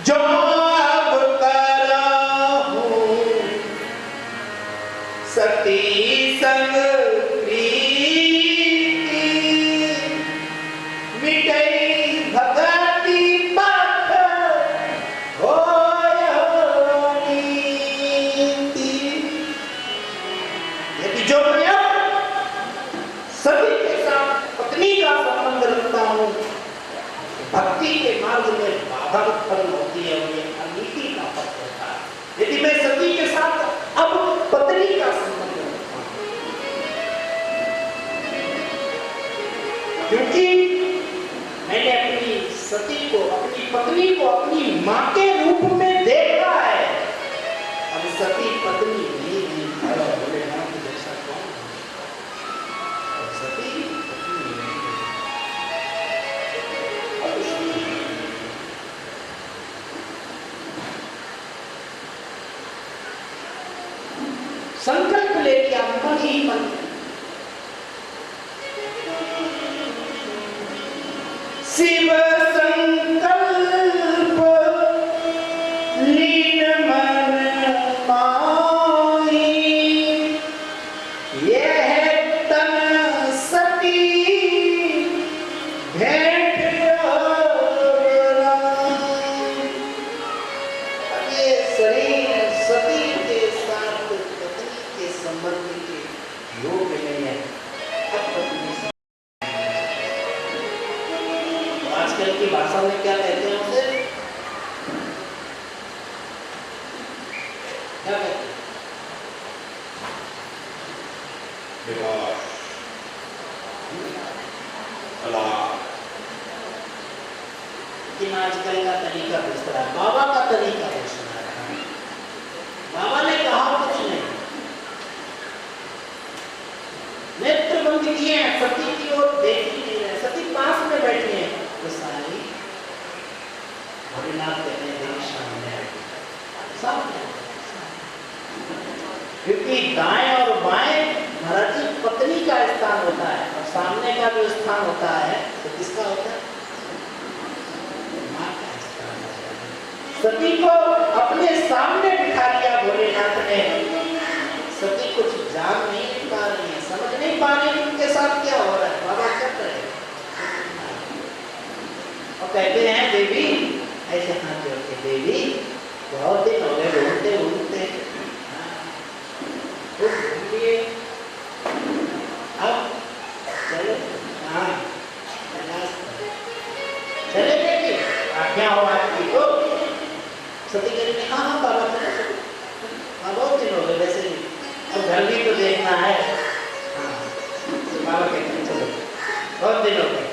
जो अब करहूं सती संग प्रीति मिटई भगति पथ होय नीति। यदि जो मैं सती के साथ पत्नी का संबंध रखता हूं, भक्ति के मार्ग में बाधा उत्पन्न होती है, उन्हें अनीति का पथ होता है। यदि मैं सती के साथ अब पत्नी का संबंध रखता हूं, क्योंकि मैंने अपनी सती को, अपनी पत्नी को अपनी मां के रूप में देखा है। अब सती पत्नी नहीं भोलेनाथ जैसा कौन है? सती संकल्प ले लिया मन ही मन, शिव संकल्प लीन मन माही, यह तन सती भेंट ये शरीर सती के साथ संबंध के योग नहीं है। आजकल की भाषा में क्या कहते हैं उसे? क्या कहते हैं? विवाह, तलाक। लेकिन आजकल का तरीका दूसरा है, बाबा का तरीका दूसरा है। बाबा ने कहा कुछ नहीं, नेत्र बंद किए हैं, सती की ओर देख ही नहीं रहे, सती पास में बैठी है। तो सारी भोलेनाथ कहते हैं देवी सामने, क्योंकि दाएं और बाएं महाराज जी पत्नी का स्थान होता है, और सामने का जो स्थान होता है तो किसका होता है? मां का स्थान होता है। सती को अपने सामने बिठा लिया भोलेनाथ ने। सती कुछ जान नहीं पा रही है, समझ नहीं पा रही उनके साथ क्या हो रहा है, बाबा क्या कर रहे हैं। और कहते हैं देवी, ऐसे हाथ जोड़ के, देवी बहुत दिन हो गए ढूंढते ढूंढते, अब चलो। हाँ चले बेटी, आज्ञा हो आपकी। तो सती कह रही, हाँ हाँ बाबा चलो, हाँ बहुत दिन हो गए, वैसे भी अब घर भी तो देखना है। हाँ बाबा कहते हैं चलो, बहुत दिन हो गए।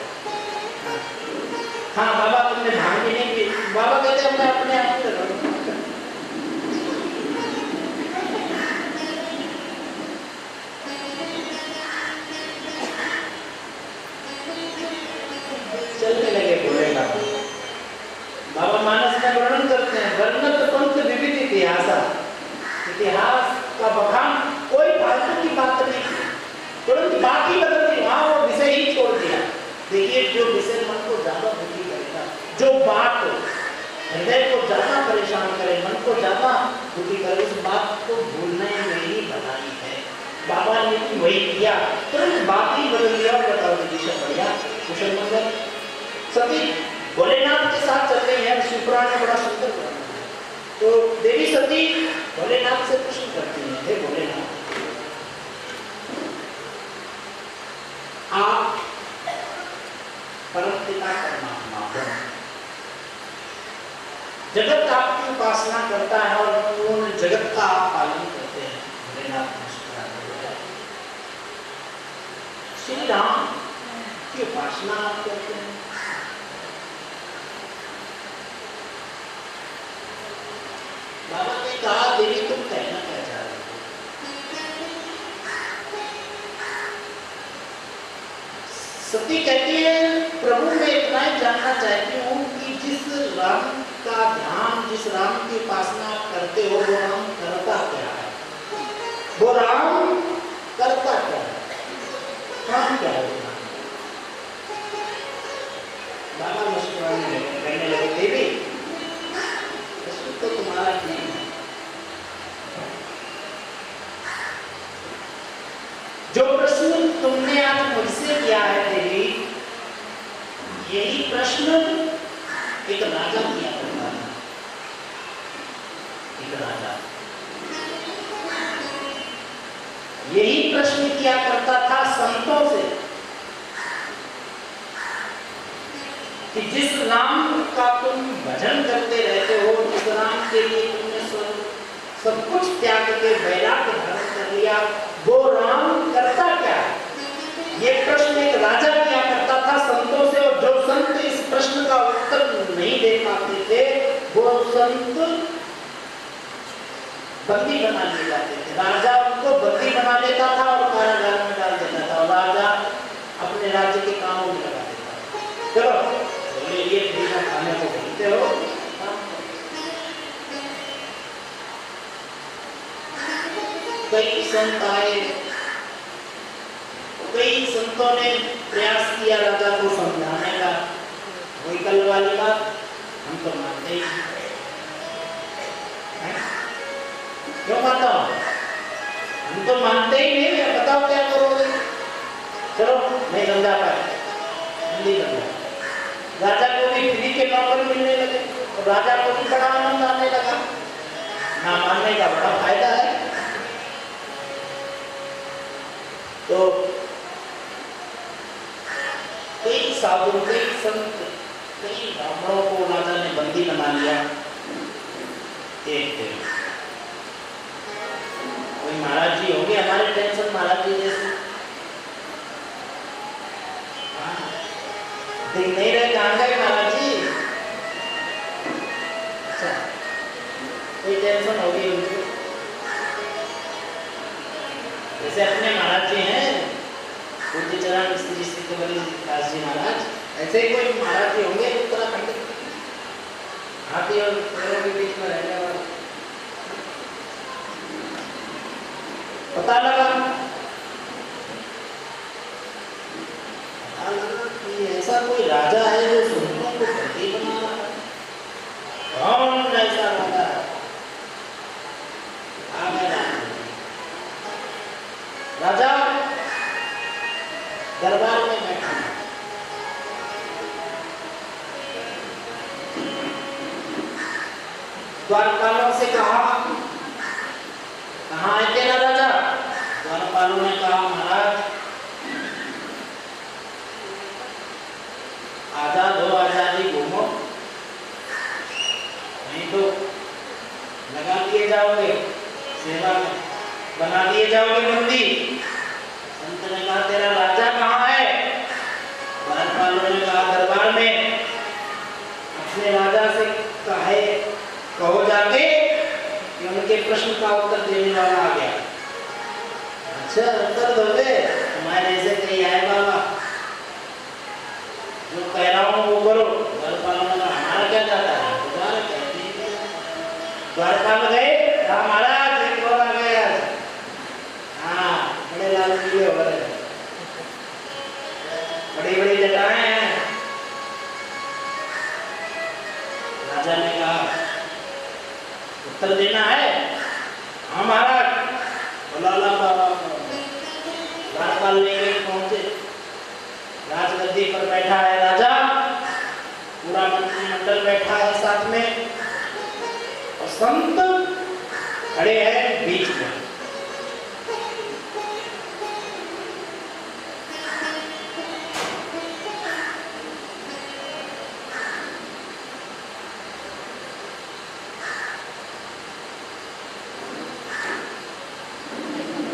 हाँ बाबा तुमने भांग भी नहीं पी? बाबा कहते हैं मैं अपने आप से करूँ। चलने लगे भोलेनाथ। बाबा मानस में वर्णन करते हैं, वर्णन पंथ विविध इतिहास, इतिहास का बखान कोई फालतू की बात नहीं, तुरंत बात ही बदल दी, वहां वो विषय ही छोड़ दिया। देखिए जो विषय मन को ज्यादा दुखी करेगा, जो बात हृदय को ज्यादा परेशान करे, मन को ज्यादा दुखी करे, उस बात को भूलने में ही बनाई है। बाबा ने भी वही किया, तुरंत बात ही बदल दिया और बताओ दीदी बढ़िया कुशल मंगल। सती भोलेनाथ के साथ चल रही है, शिवपुराण में बड़ा सुंदर वर्णन है। तो देवी सती भोलेनाथ से प्रश्न करती है, हे भोलेनाथ आप परम पिता परमात्मा हो, जगत आपकी उपासना करता है और पूर्ण जगत का आप पालन करते हैं। भोलेनाथ श्री राम की उपासना आप करते हैं। बाबा ने कहा देवी तुम कहना क्या चाह रहे हो? सती कहती है प्रभु मैं इतना ही जानना चाहती हूँ कि जिस राम का ध्यान, जिस राम की उपासना करते हो वो राम करता क्या है? वो राम करता क्या है? काम क्या है? बाबा मुस्कुराने लगे, कहने लगे देवी एक राजा किया करता था। एक राजा यही प्रश्न किया करता था संतों से कि जिस राम का तुम भजन करते रहते हो, जिस राम के लिए तुमने सब कुछ त्याग के वैराग्य धारण कर लिया, वो राम करता क्या है? ये प्रश्न एक राजा किया करता था संतों से, और जो संत इस प्रश्न का उत्तर नहीं दे पाते थे वो संत बंदी बना लिए जाते थे। राजा उनको बंदी बना लेता था और कारागार में डाल देता था, और राजा अपने राज्य के कामों में लगा देता था। चलो बोले ये भीखा खाने को बोलते हो। कई संत आए, कई संतों ने प्रयास किया राजा को समझाने का, वही कल वाली बात, हम तो मानते ही नहीं। क्यों मानता हूं? हम तो मानते ही नहीं है, बताओ क्या करोगे? चलो नहीं समझा पाए, हिंदी समझा। राजा को भी फ्री के नौकर मिलने लगे, और राजा को भी बड़ा आनंद आने लगा। ना मानने का बड़ा फायदा है। तो कई साधु, कई संत, कई ब्राह्मणों को राजा ने बंदी बना लिया। एक दिन कोई महाराज जी होंगे, हमारे टेंशन महाराज जी जैसे, दिख नहीं रहे, कहाँ गए महाराज जी? अच्छा, कोई टेंशन होगी उनको। जैसे अपने महाराज जी हैं पूज्य चरण श्री श्री केवल दास जी महाराज, ऐसे ही कोई महाराज जी होंगे उत्तराखंड के, हाथी और पेड़ों के बीच में रहने वाले। पता लगा कि ऐसा कोई राजा है जो संतों को बंदी बना रहा है। कौन ऐसा राजा है? आ गया राजा दरबार में बैठा, द्वारपालों से कहा, कहाँ है तेरा राजा? द्वारपालों ने कहा महाराज आजाद हो, आजादी घूमो, नहीं तो लगा दिए जाओगे सेवा में, बना दिए जाओगे बंदी। संत ने कहा तेरा राजा कहाँ है? द्वारपालों ने कहा दरबार में। अपने राजा से कहो जाके कि उनके प्रश्न का उत्तर देने वाला आ गया। अच्छा उत्तर दोगे? तुम्हारे जैसे कहीं आए बाबा, जो कह रहा हूँ वो करो। द्वारपाल ने कहा हमारा क्या जाता है? द्वारपाल गए, कहा महाराज एक और आ गए आज। हाँ बड़े लाल पीले हो रहे, बड़ी बड़ी जटाएं हैं। राजा ने कहा उत्तर देना है? हाँ महाराज। बोला बाबा। द्वारपाल लेके पहुंचे, राजगद्दी पर बैठा है राजा, पूरा मंत्रिमंडल बैठा है साथ में, और संत खड़े हैं बीच में।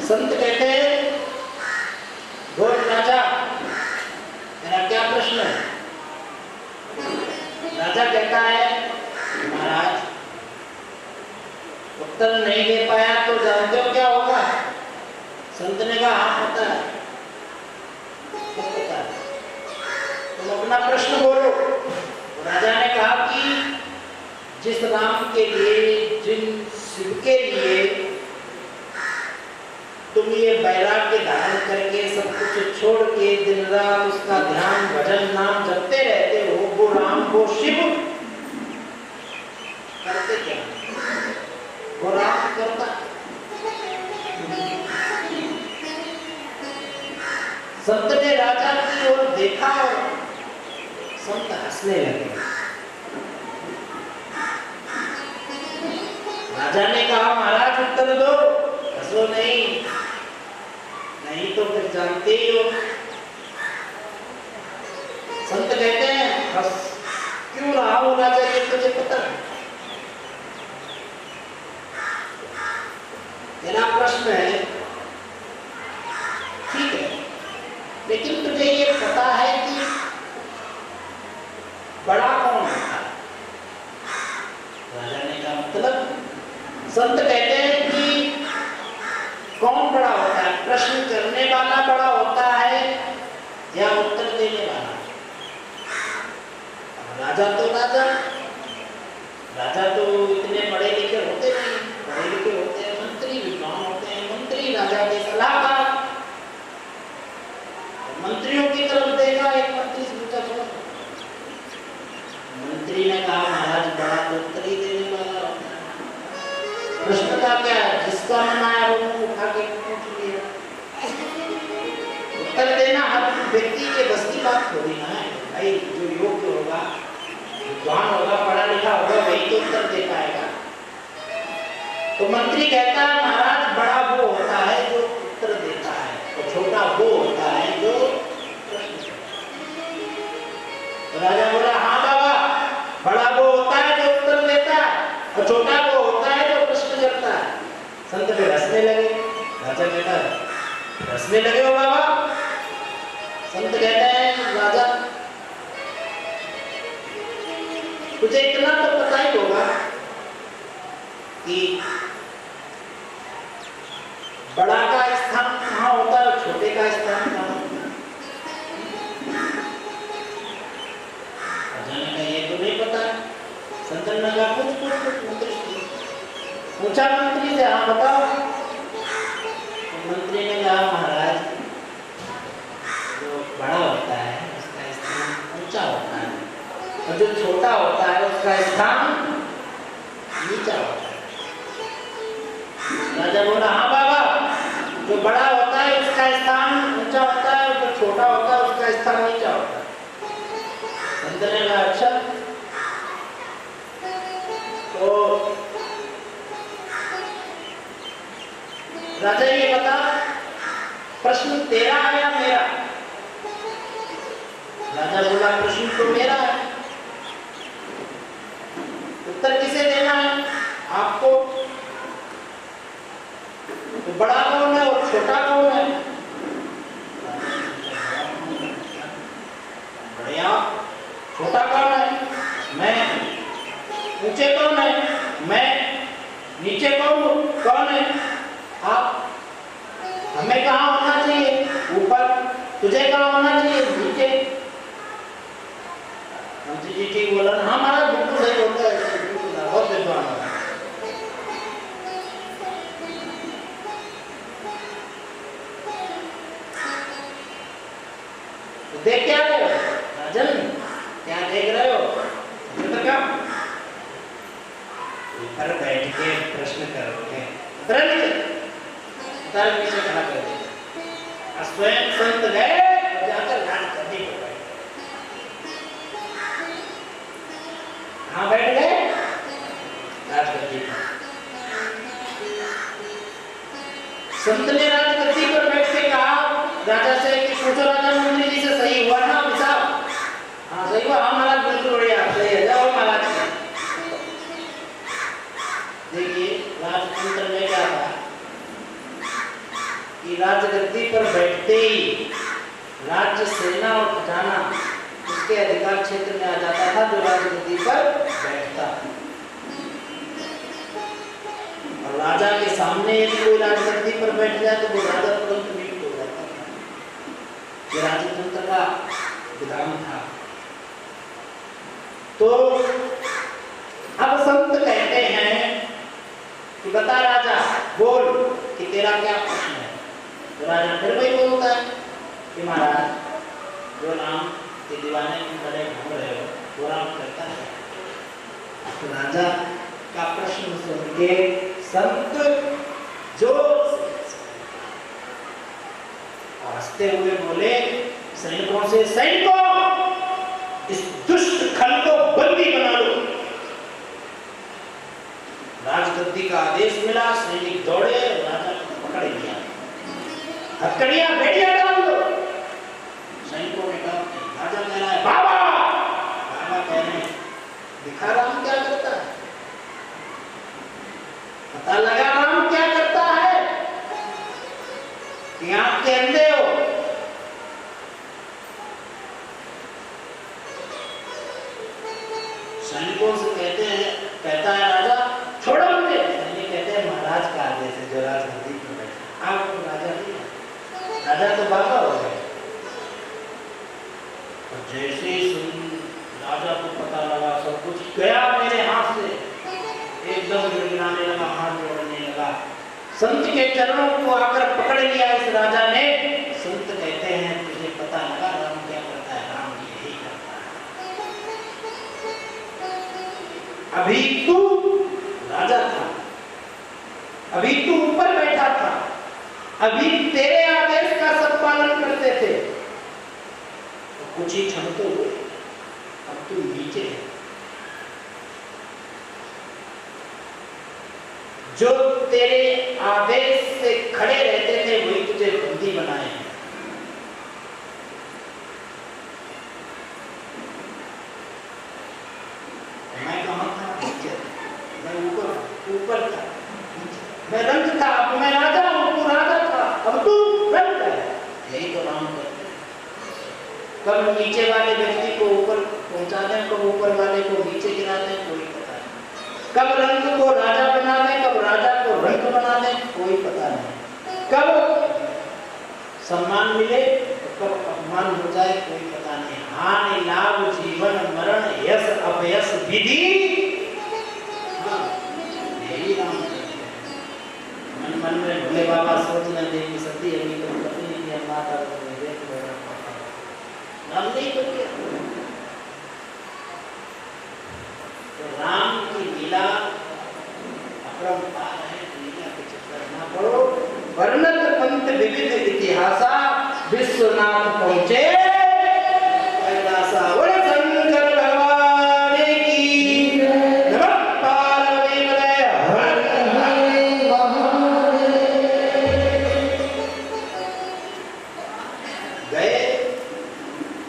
संत कहते हैं बोल राजा मेरा क्या प्रश्न है? राजा कहता है महाराज उत्तर नहीं दे पाया तो जानते हो क्या होगा? संत ने कहा हाँ पता है, पता है, तुम अपना प्रश्न बोलो। राजा ने कहा कि जिस राम के लिए, जिन शिव के लिए तुम ये वैराग्य धारण करके सब कुछ छोड़ के दिन रात उसका ध्यान भजन नाम जपते रहते हो, वो राम वो शिव करते क्या? वो राम करता। संत ने राजा की ओर देखा और संत हंसने लगे। राजा ने कहा महाराज उत्तर दो। हंसो नहीं, नहीं तो फिर जानते ही हो। संत कहते हैं हंस क्यों रहा हूं राजा, ये तुझे पता है? तेरा प्रश्न है ठीक है, लेकिन तुझे ये पता है कि बड़ा कौन होता है? राजा ने कहा मतलब? संत कहते हैं कि कौन बड़ा होता है, प्रश्न करने वाला बड़ा होता है या उत्तर देने वाला? राजा तो इतने पढ़े लिखे होते नहीं, पढ़े लिखे होते हैं मंत्री, विद्वान होते हैं मंत्री, राजा के सलाहकार। मंत्रियों की तरफ देखा, एक मंत्री से पूछा सुनो। मंत्री ने कहा महाराज बड़ा तो उत्तर ही देने वाला होता है। प्रश्न का क्या है, जिसका मन आया वो मुंह उठा के पूछ लिया। उत्तर देना हर व्यक्ति के बस की बात थोड़ी ना है भाई। जो योग्य होगा, विद्वान होगा, पढ़ा लिखा होगा, वही तो उत्तर दे पाएगा। तो मंत्री कहता है महाराज बड़ा वो होता है जो उत्तर देता है, और छोटा वो होता है जो प्रश्न करता है। तो राजा बोला हाँ बाबा, बड़ा वो होता है जो उत्तर देता है, और छोटा वो होता है जो प्रश्न करता है। संत फिर हंसने लगे। राजा कहता है हंसने लगे हो बाबा? संत कहते हैं राजा तुझे इतना तो पता ही होगा कि बड़ा का स्थान कहाँ होता है, छोटे का स्थान कहाँ होता है? राजा ने कहा ये तो नहीं पता। संतन ने कहा कुछ मंत्री पूछा मंत्री से, हाँ बताओ। तो मंत्री ने कहा महाराज जो बड़ा होता है उसका स्थान ऊंचा होता है, और जो छोटा होता है उसका स्थान नीचा होता है। राजा बोला हाँ बाबा, जो बड़ा होता है उसका स्थान ऊंचा होता है, और जो छोटा होता है उसका स्थान नीचा होता है। संत ने कहा अच्छा, तो राजा ये बता प्रश्न तेरा है या मेरा? राजा बोला प्रश्न तो मेरा है, उत्तर किसे देना है? आपको। तो बड़ा कौन है और छोटा कौन है? बढ़िया, छोटा कौन है? मैं। ऊंचे कौन है? मैं। नीचे कौन है? आप। हमें कहाँ होना चाहिए? ऊपर। तुझे कहाँ होना चाहिए? नीचे। मंत्री जी ठीक बोला ना? हाँ महाराज बिल्कुल सही होता है, बहुत विद्वान है। तो देख क्या रहे हो राजन, क्या देख रहे हो? ऊपर बैठ के प्रश्न करोगे, नीचे खड़ा कर दिया। स्वयं संत गए जाकर राजगद्दी पर बैठे। कहाँ बैठ गए? राजगद्दी पर। संत ने राजगद्दी पर बैठ के कहा राजा से कि पूछो राजा मंत्री जी से सही हुआ ना हिसाब? हाँ सही हुआ। हाँ महाराज बिल्कुल बढ़िया, सही है, जाओ महाराज। देखिए राजतंत्र में क्या था कि राजगद्दी पर बैठते ही राज्य, सेना और खजाना उसके अधिकार क्षेत्र में आ जाता था जो राजगद्दी पर बैठता। और राजा के सामने यदि कोई राजगद्दी पर बैठ जाए तो वो राजा तुरंत नियुक्त हो जाता था। ये राजतंत्र का विधान था। तो अब संत कहते हैं कि बता राजा, बोल कि तेरा क्या प्रश्न है? तो राजा फिर वही बोलता है कि महाराज जो नाम के दीवाने में खड़े घूम रहे हो वो राम करता है। तो राजा का प्रश्न सुन के संत जो हंसते हुए बोले सैनिकों से, सैनिकों इस दुष्ट खल को बंदी बना लो। राजगद्दी संधि का आदेश मिला, सैनिक दौड़े, राजा को पकड़ लिया। हथकड़ियां बेड़ियां डाल दो। सैनिकों ने कहा, राजा कह रहा है बाबा। बाबा कह रहे हैं, दिखा राम क्या करता है, पता लगा राम क्या करता है कि आप के अंधे हो। सैनिकों से कहता है राजा छोड़ो मुझे। सैनिक कहते हैं महाराज का आदेश है, जो राजगद्दी पर बैठे। आप राजा नहीं है, राजा तो बाबा हो गए। और जैसे राजा को पता लगा सब कुछ गया मेरे हाथ से, एकदम गिड़गिड़ाने लगा, हाथ जोड़ने लगा, संत के चरणों को आकर पकड़ लिया इस राजा ने। संत कहते हैं तुझे पता लगा राम क्या करता है, राम यही करता है। अभी तू राजा था, अभी तू ऊपर बैठा था, अभी तेरे आदेश का सब पालन करते थे, तो कुछ ही क्षण तो हुए, अब तू नीचे है। जो तेरे आदेश से खड़े रहते थे वही तुझे बंदी बनाए हैं। मैं कहां था, नीचे। मैं ऊपर था, मैं रंग था, अब मैं राजा हूं, तू राजा था, अब तू रंग है। यही तो राम करते हैं। कब नीचे वाले व्यक्ति को ऊपर पहुंचा दें, कब ऊपर वाले को नीचे गिरा दें, कोई पता नहीं। कब रंग को राजा बना दें, कब राजा को रंग बना दें, कोई पता नहीं। कब सम्मान मिले तो कब अपमान हो जाए, कोई पता नहीं। हानि लाभ जीवन मरण यश अपयश विधि, हाँ, यही राम करते हैं। मन मन में भोले बाबा सोच न दे कि सती अभी तो पत्नी की माता को देख राम नहीं तो क्या। तो राम की लीला अपरंपार है, लीला के चक्कर ना पड़ो। वर्णत पंथ विविध इतिहासा, विश्वनाथ पहुंचे कैलासा। बोले शंकर भगवान की नमः पार्वती पते हर हर महादेव। गए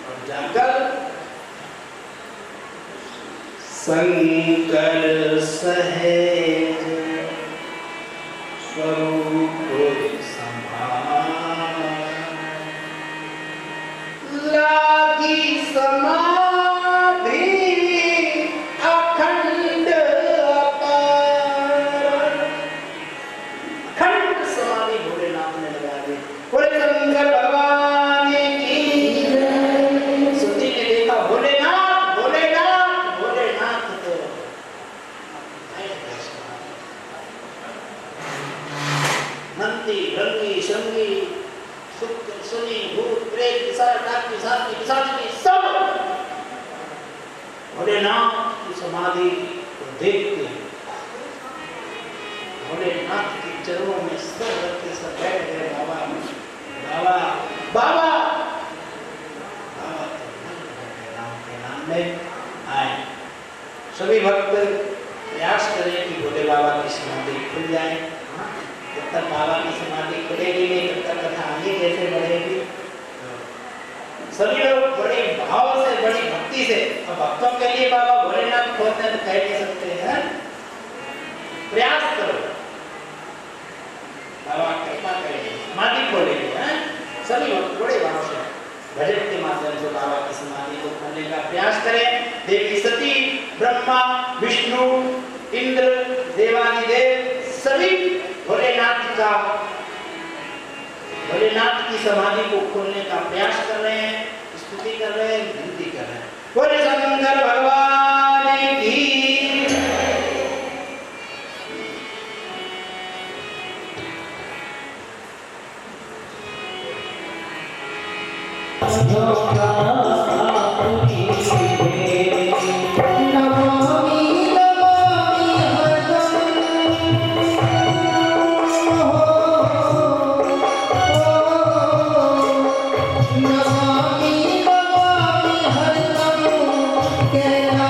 और जाकर शंकर सहेज स्वरूप लागी समाधि अखंड अपार। अखंड समाधि भोलेनाथ ने लगा दी। बोले शंकर भगवान की। सती ने देखा भोलेनाथ भोलेनाथ भोलेनाथ, तो नंदी रंगी शंगी सुनी भूत प्रेत पिशाच डाकू साथी पिशाचनी सब भोलेनाथ की समाधि को देखते हैं। भोलेनाथ के चरणों में सर रख के सब बैठ गए। बाबा बाबा बाबा बाबा राम के नाम में आए। सभी भक्त प्रयास करें कि भोले बाबा की समाधि खुल जाए। जब तक बाबा की समाधि खुलेगी नहीं तब तक कथा आगे कैसे बढ़ेगी। सभी लोग बड़े भाव से बड़ी भक्ति से, और भक्तों के लिए बाबा भोलेनाथ खोलते हैं तो कह नहीं सकते हैं, प्रयास करो बाबा कृपा करेंगे समाधि खोलेंगे। सभी लोग बड़े भाव से भजन के माध्यम से बाबा की समाधि को खोलने का प्रयास करें। देवी सती, ब्रह्मा, विष्णु, इंद्र, देवादिदेव सभी भोलेनाथ की समाधि को खोलने का प्रयास कर रहे हैं, स्तुति कर रहे हैं, विनती कर रहे हैं। बोले शंकर भगवान की। नमामि नमामि हर नमो कैलास।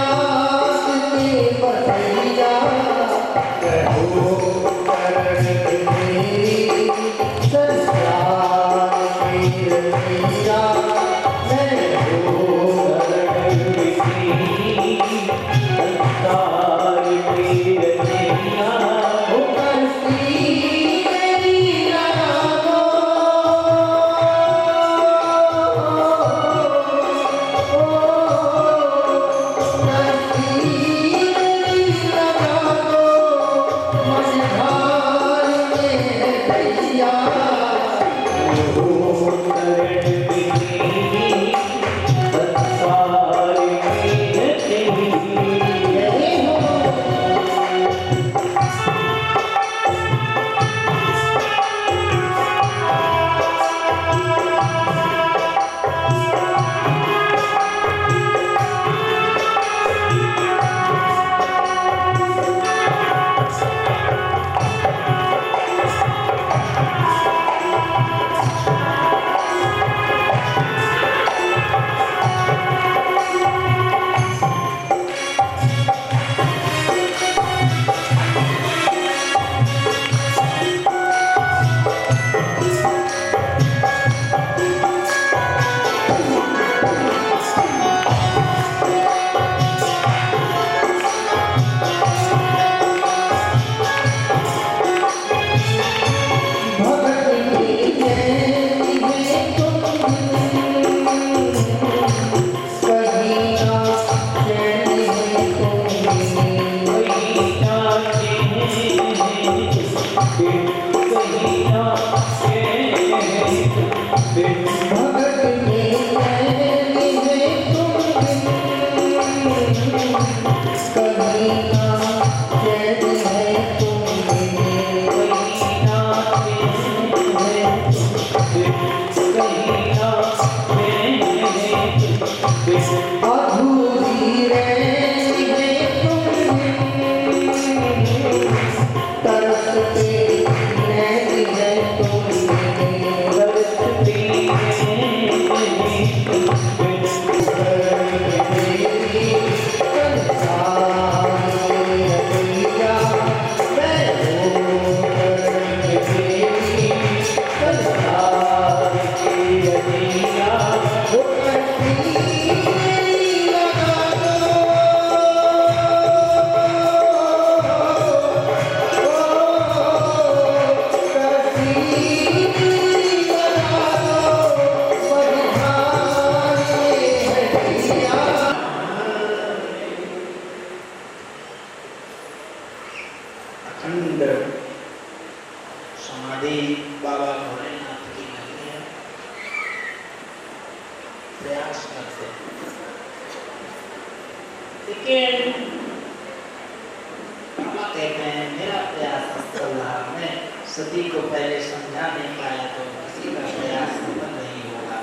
सती को पहले समझा नहीं पाया तो किसी का प्रयास सफल नहीं होगा।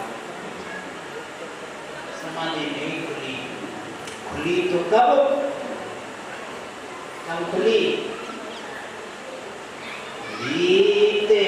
समाधि नहीं खुली, खुली तो कब खुली? बीते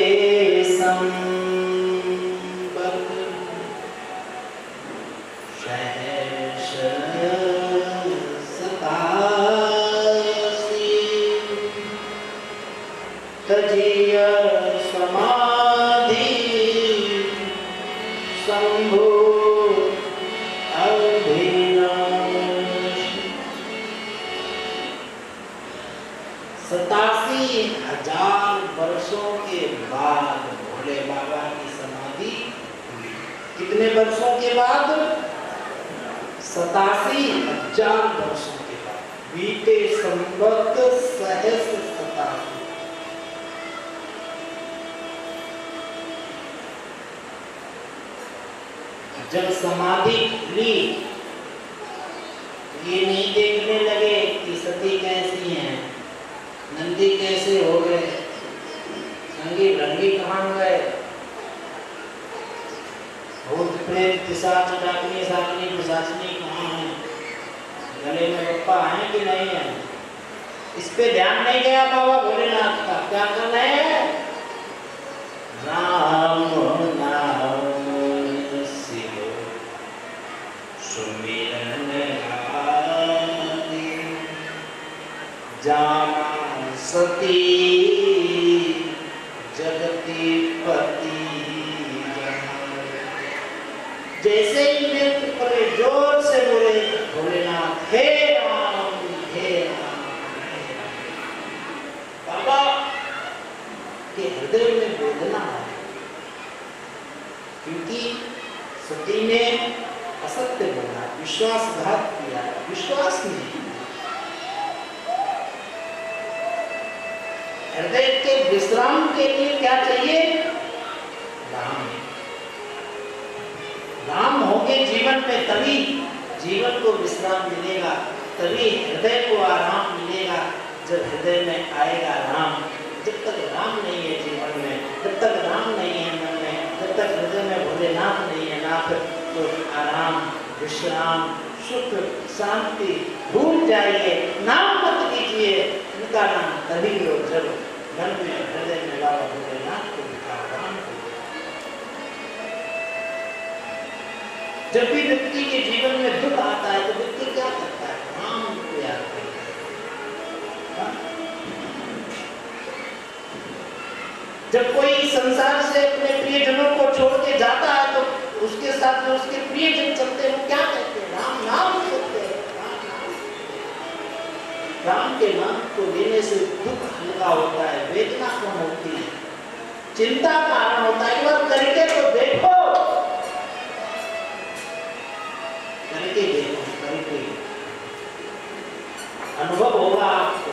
कितने वर्षों के बाद? 87,000 वर्षों के बाद। बीते संवत सहस्र 87। जब समाधि खुली ये नहीं देखने लगे कि सती कैसी है, नंदी कैसे हो गए, संगी रंगी कहाँ गए, भूत प्रेत पिशाच डाकनी साकनी पिशाचनी कहाँ है, गले में बप्पा है कि नहीं है, इस पे ध्यान नहीं गया बाबा भोलेनाथ का। क्या करना है? राम नाम शिव सुमिरन आदि जाना सती जगती पति। जैसे ही नृत्य करे जोर से बोले भोलेनाथ हे राम हे राम हे राम। बाबा के हृदय में वेदना है क्योंकि सती ने असत्य बोला, विश्वासघात किया, विश्वास नहीं। हृदय के विश्राम के लिए क्या चाहिए? राम। राम होंगे जीवन में तभी जीवन को विश्राम मिलेगा, तभी हृदय को आराम मिलेगा जब हृदय में आएगा राम। जब तक राम नहीं है जीवन में, जब तक राम नहीं है मन में, जब तक हृदय में भोलेनाथ नहीं है नाथ, तो आराम विश्राम सुख शांति भूल जाइए, नाम मत कीजिए उनका नाम। तभी लोग जब मन में हृदय में बाबा भोलेनाथ को दिखा, राम को। जब भी व्यक्ति के जीवन में दुख आता है तो व्यक्ति क्या करता है? राम को याद करता है। जब कोई संसार से अपने प्रियजनों को छोड़ के जाता है तो उसके साथ जो उसके प्रियजन चलते हैं वो क्या कहते हैं? राम नाम कहते हैं। राम के नाम को लेने से दुख हल्का होता है, वेदना कम होती है, चिंता कारण होता है। एक बार करके तो देखो, करके देखो, करके अनुभव होगा आपको।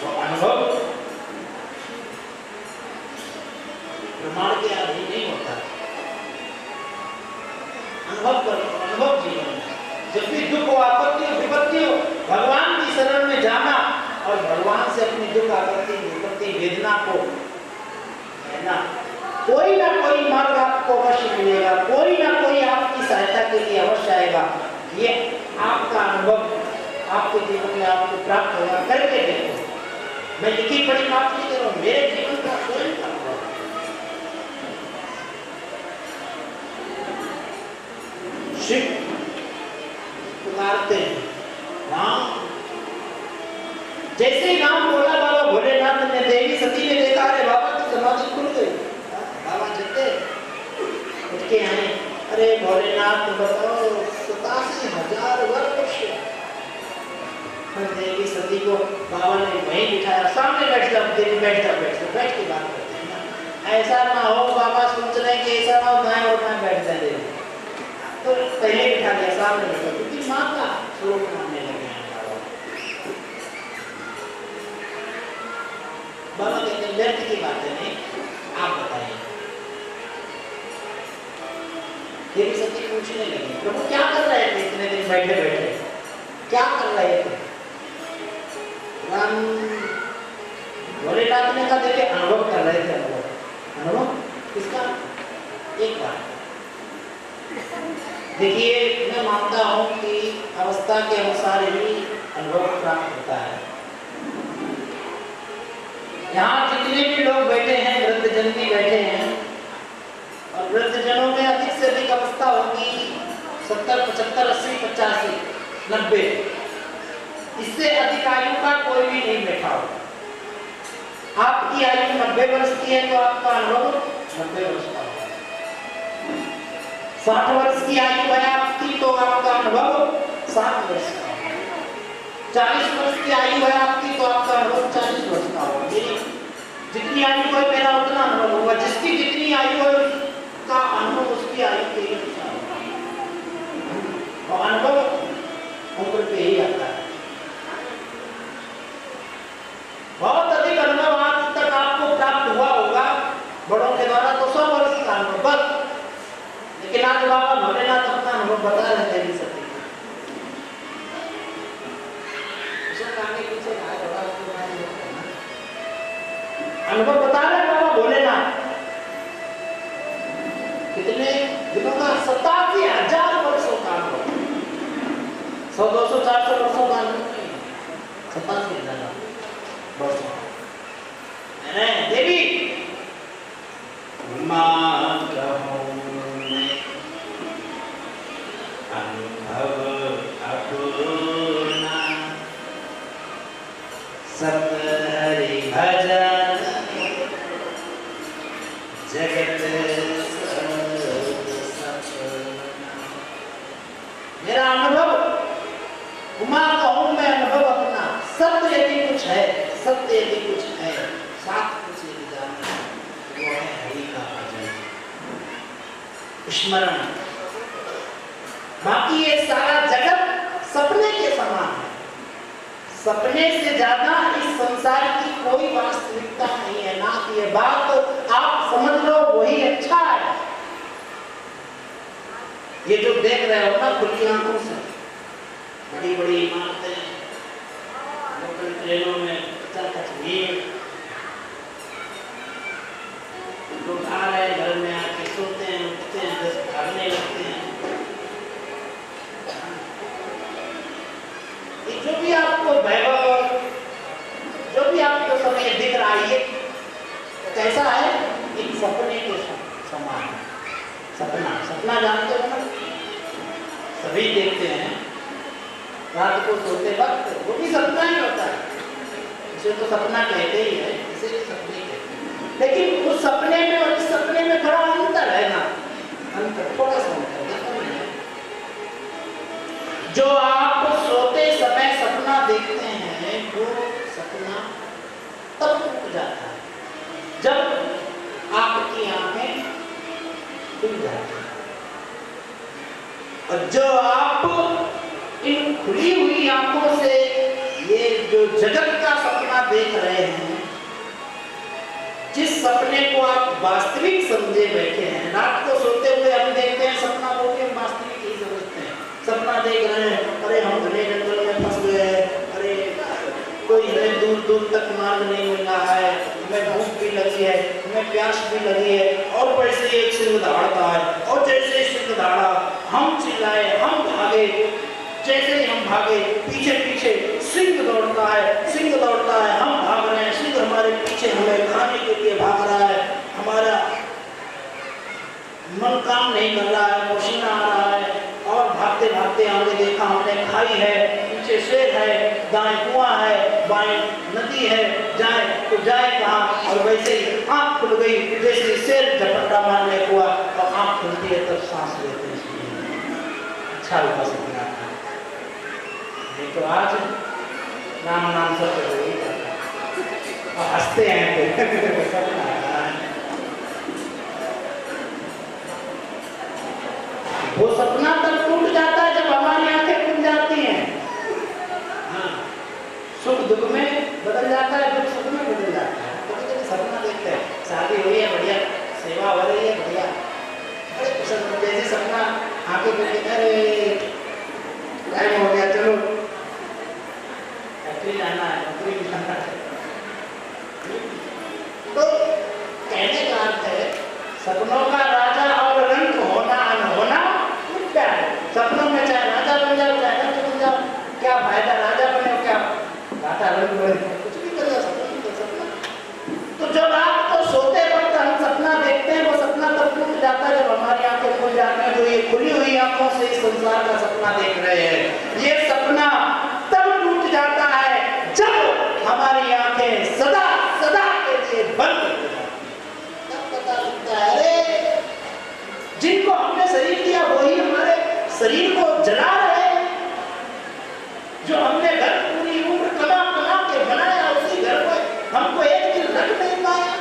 वो अनुभव प्रमाण के अधीन नहीं होता, अनुभव करो, अनुभव जीवन। जब भी दुख हो, आपत्ति हो, विपत्ति हो, दुख आकृति विपत्ति वेदना को, है ना, कोई ना कोई मार्ग आपको अवश्य मिलेगा, कोई ना कोई आपकी सहायता के लिए अवश्य आएगा। ये आपका अनुभव आपके जीवन में आपको प्राप्त होगा। करके देखो, मैं लिखी पढ़ी बात नहीं कर रहा हूँ, मेरे जीवन का स्वयं का अनुभव। शिव पुकारते हैं राम, जैसे ही नाम बोला बाबा भोलेनाथ ने, देवी सती ने देखा, अरे बाबा की समाधि खुल गई। बाबा जते उठ के आए, अरे भोलेनाथ बताओ 87,000 वर्ष। देवी सती को बाबा ने वहीं बिठाया, सामने बैठ जा देवी, बैठ जा बैठ के बात करते हैं ना। ऐसा ना हो बाबा सोच रहे कि ऐसा ना हो दाएं और बाएं बैठ जाए देवी, तो पहले बिठा दिया सामने बैठा, क्योंकि माँ का स्वरूप मानने लगे हैं बाबा। कहते हैं व्यर्थ की बातें नहीं, आप बताइए। देवी सती पूछने लगी, प्रभु क्या कर रहे थे इतने दिन बैठे बैठे, क्या कर रहे थे? राम भोलेनाथ ने कहा, देखिए अनुभव कर रहे थे। अनुभव किसका? एक बार देखिए, मैं मानता हूं कि अवस्था के अनुसार ही अनुभव प्राप्त होता है। यहाँ जितने भी लोग बैठे हैं, वृद्धजन भी बैठे हैं, और वृद्धजनों में अधिक से अधिक अवस्था होगी 70, 75, 80, 85, 90। इससे अधिक आयु का कोई भी नहीं बैठा हो। आपकी आयु 90 वर्ष की है तो आपका अनुभव 90 वर्ष का होगा। 60 वर्ष की आयु है आपकी तो आपका अनुभव 60 वर्ष का होगा। 40 वर्ष की आयु है आपकी तो आपका अनुभव 40 वर्ष का होगा। जितनी आयु है मेरा उतना अनुभव होगा। जिसकी जितनी आयु है उसका अनुभव उसकी आयु के अनुसार होगा, और अनुभव ऊपर पे ही आता है। बहुत अधिक अनुभव आज तक आपको प्राप्त हुआ होगा बड़ों के द्वारा, तो 100 वर्ष का अनुभव बस। लेकिन आज बाबा भोलेनाथ अपना अनुभव बता रहे थे सती को। अनुभव बता रहे बाबा भोलेनाथ कितने दिनों का? 87,000 वर्षों का अनुभव। 100, 200, 400 वर्षों का अनुभव नहीं, 87,000 वर्षों। देवी मां कहूं मैं अनुभव अपना, सत हरि भजन जगत मेरा अनुभव, उमा कहूं मैं अनुभव अपना। सत्य यदि कुछ है, सत्य यदि कुछ है, साथ कुछ यदि जाना है, वो है हरि का भजन, स्मरण। बाकी ये सारा जगत सपने के समान है। सपने से ज्यादा इस संसार की कोई वास्तविकता नहीं है। ना कि ये बात आप समझ लो वही अच्छा है। ये जो देख रहे हो ना खुली आंखों से, बड़ी बड़ी इमारतें, लोकल ट्रेनों में भीड़, लोग आ रहे हैं, घर में आके सोते हैं, उठते हैं, बस भागने लगते हैं। ये जो भी आपको वैभव, जो भी आपको समय दिख रहा है, ये कैसा है? एक सपने के समान है। सपना, सपना जानते हो ना, सभी देखते हैं रात को सोते वक्त, वो भी सपना ही होता है। इसे तो सपना कहते ही है, इसे भी सपने कहते हैं। लेकिन उस सपने में और इस सपने में बड़ा अंतर है ना, अंतर, थोड़ा सा अंतर है। जो आप सोते समय सपना देखते हैं, वो सपना तब टूट जाता है जब आपकी आंखें खुल जाती हैं। और जो आप इन खुली हुई आंखों से ये जो जगत का सपना देख रहे हैं, जिस सपने को आप वास्तविक समझे बैठे हैं, रात को सोते हुए हम देखते हैं सपना को भी हम वास्तविक ही समझते हैं। सपना देख रहे हैं, अरे हम घने जंगल में फंस गए, अरे कोई हमें दूर दूर दूर तक मार्ग नहीं मिल रहा है, हमें भूख भी लगी है, हमें प्यास भी लगी है, और वैसे एक सिंह दौड़ता है, और जैसे सिंह दौड़ा हम चिल्लाए, हम भागे, जैसे ही हम भागे पीछे पीछे सिंह दौड़ता है, सिंह दौड़ता है, हम भाग रहे हैं, सिंह हमारे पीछे हमें खाने के लिए भाग रहा है, हमारा मन काम नहीं कर रहा है, पसीना आ रहा है, और भागते भागते आगे देखा हमने खाई है, पीछे शेर है, दाएं कुआं है, बाएं नदी है, जाए तो जाए कहाँ। और वैसे ही आंख खुल गई, जैसे शेर झपट्टा मारने हुआ और आंख खुलती है तब सांस लेते हैं। अच्छा हुआ सपना था, नहीं तो आज नाम नाम सब वही करता और हंसते हैं। वो सपना तब टूट जाता है जब हमारी आंखें खुल जाती हैं। हाँ, सुख दुख में बदल जाता है, दुख सुख में बदल जाता है। तो सपना देखते हैं, शादी हुई है बढ़िया, सेवा हो रही है बढ़िया, बड़े कुशल, जैसे सपना आंखें खुल के अरे टाइम हो गया, चलो फैक्ट्री जाना है, नौकरी जाना है। तो कहने का अर्थ है सपनों का राजा और रंग होना अनहोना क्या है। सपनों में चाहे राजा बन जाओ चाहे रंग बन जाओ, क्या फायदा, राजा बने हो क्या घाटा, रंग बने कुछ भी कर सपना। तो जब रात को सोते वक्त हम सपना देखते हैं, वो सपना तब टूट जाता है जब हमारी आंखें खुल जाती हैं। तो ये खुली हुई आंखों से इस संसार का सपना देख रहे हैं, ये सपना तब टूट जाता है जब हमारी आंखें सदा सदा के लिए बंद हो जाती हैं। तब पता लगता है अरे जिनको हमने शरीर दिया वही हमारे शरीर को जला रहे हैं। जो हमने घर पूरी उम्र कमा कमा के बनाया, उसी घर को हमको एक दिन रख नहीं पाया।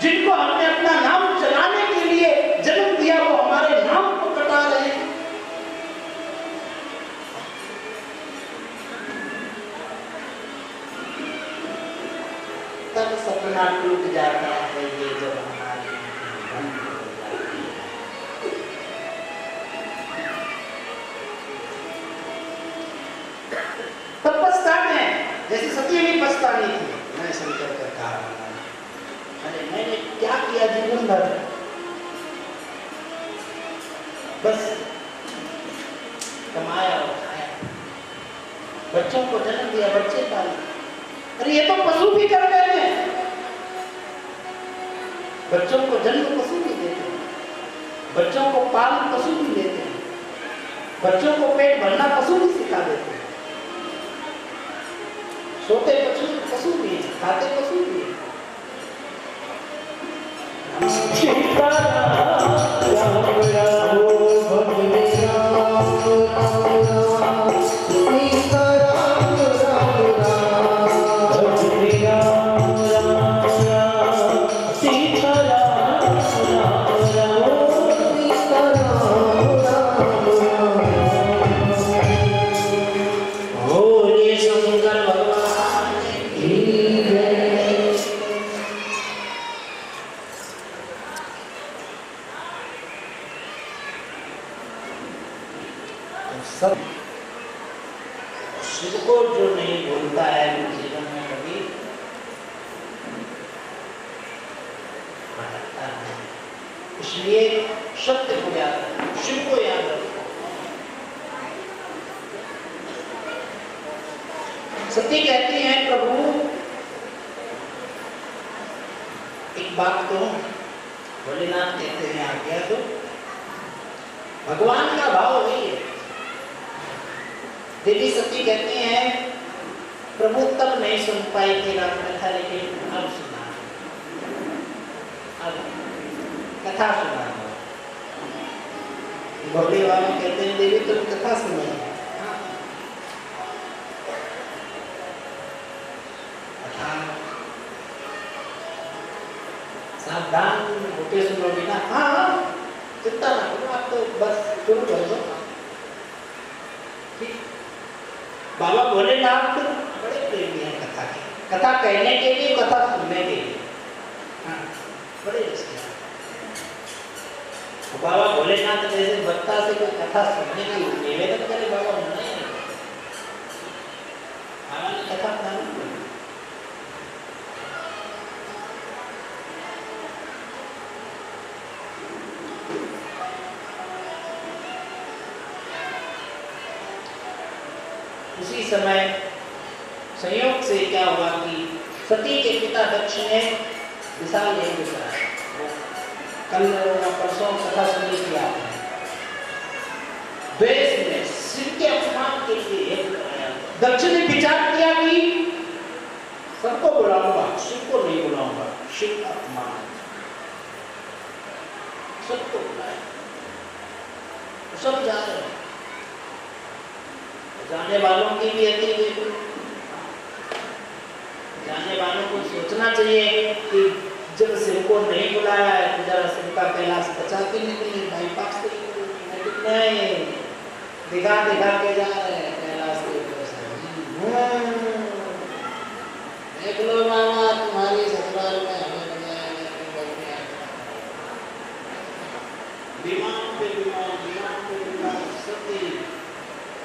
जिनको हमने अपना नाम चलाने के लिए जन्म दिया, वो हमारे नाम को कटा रहे हैं। तब सपना टूट जाता है ये जब हमारी बंद हो जाती है। तब पछताते हैं, जैसे सती भी पछतानी थी, मैं शंकर का कहा अरे मैंने क्या किया जीवन भर, बस कमाया और खाया, बच्चों को जन्म दिया, बच्चे पाले। अरे ये तो पशु भी कर रहे हैं, बच्चों को जन्म पशु भी देते हैं, बच्चों को पाल पशु भी देते हैं, बच्चों को पेट भरना पशु भी सिखा देते हैं। सोते पशु भी हैं, खाते पशु भी हैं। सब शिव को जो नहीं भूलता है वो जीवन में कभी भटकता नहीं। इसलिए सत्य को याद रखो, शिव को याद रखो। सती कहती है प्रभु एक बात कहूं, भोलेनाथ कहते हैं आज्ञा दो। भगवान का भाव वही है। देवी सती कहती हैं प्रभु तब नहीं सुन पाई थी रात कथा, लेकिन अब सुना, अब कथा सुना। भोले बाबा कहते हैं देवी तुम कथा सुनो। सावधान होके सुनोगे ना। हाँ चिंता ना करो, आप तो बस शुरू कर दो। बाबा भोलेनाथ बड़े प्रेमी हैं कथा के, कथा कहने के लिए, कथा सुनने के लिए। हाँ बड़े रसिया। बाबा भोलेनाथ जैसे भक्ता से कोई कथा सुनने की निवेदन करे, बाबा नहीं, बाबा ने कथा उसी समय संयोग से क्या हुआ कि सती के पिता दक्ष ने विशाल यज्ञ कराया। कल परसों कथा सुनी थी आपने। द्वेष में शिव के अपमान के लिए यज्ञ कराया। दक्ष ने विचार किया कि सबको बुलाऊंगा, शिव को नहीं बुलाऊंगा, शिव का अपमान, सबको बुलाया। सब जा रहे हैं, जाने वालों की भी अति बिल्कुल, जाने वालों को सोचना चाहिए कि जब शिव को नहीं बुलाया है तो जरा शिव का कैलाश बचा के निकले, बाईपास से नहीं दिखा दिखा के जा रहे हैं कैलाश के ऊपर। देख लो मामा तुम्हारी ससुराल में हमें विमान पे विमान, विमान पे विमान, सती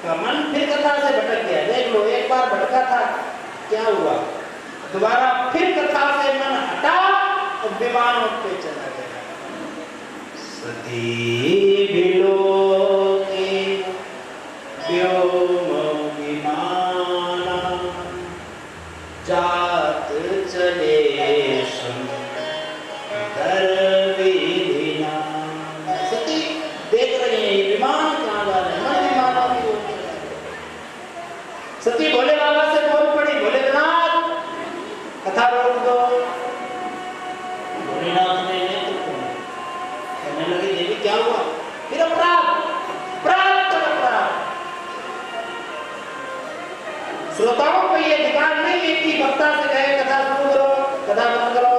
का मन फिर कथा से भटक गया। देख लो एक बार भटका था, क्या हुआ, दोबारा फिर कथा से मन हटा और विमानों पे चला गया। सती बिलोके व्योम विमाना जात चले विधिना। सती देख रही है ये विमान कहाँ जा रहे हैं, मन विमानों की ओर चला गया। सती भोले बाबा से बोल पड़ी, भोलेनाथ कथा रोक दो। भोलेनाथ ने कहने लगे देवी क्या हुआ, फिर अपराध श्रोताओं को ये अधिकार नहीं है कि वक्ता से कहे कथा शुरू करो, कथा बंद करो।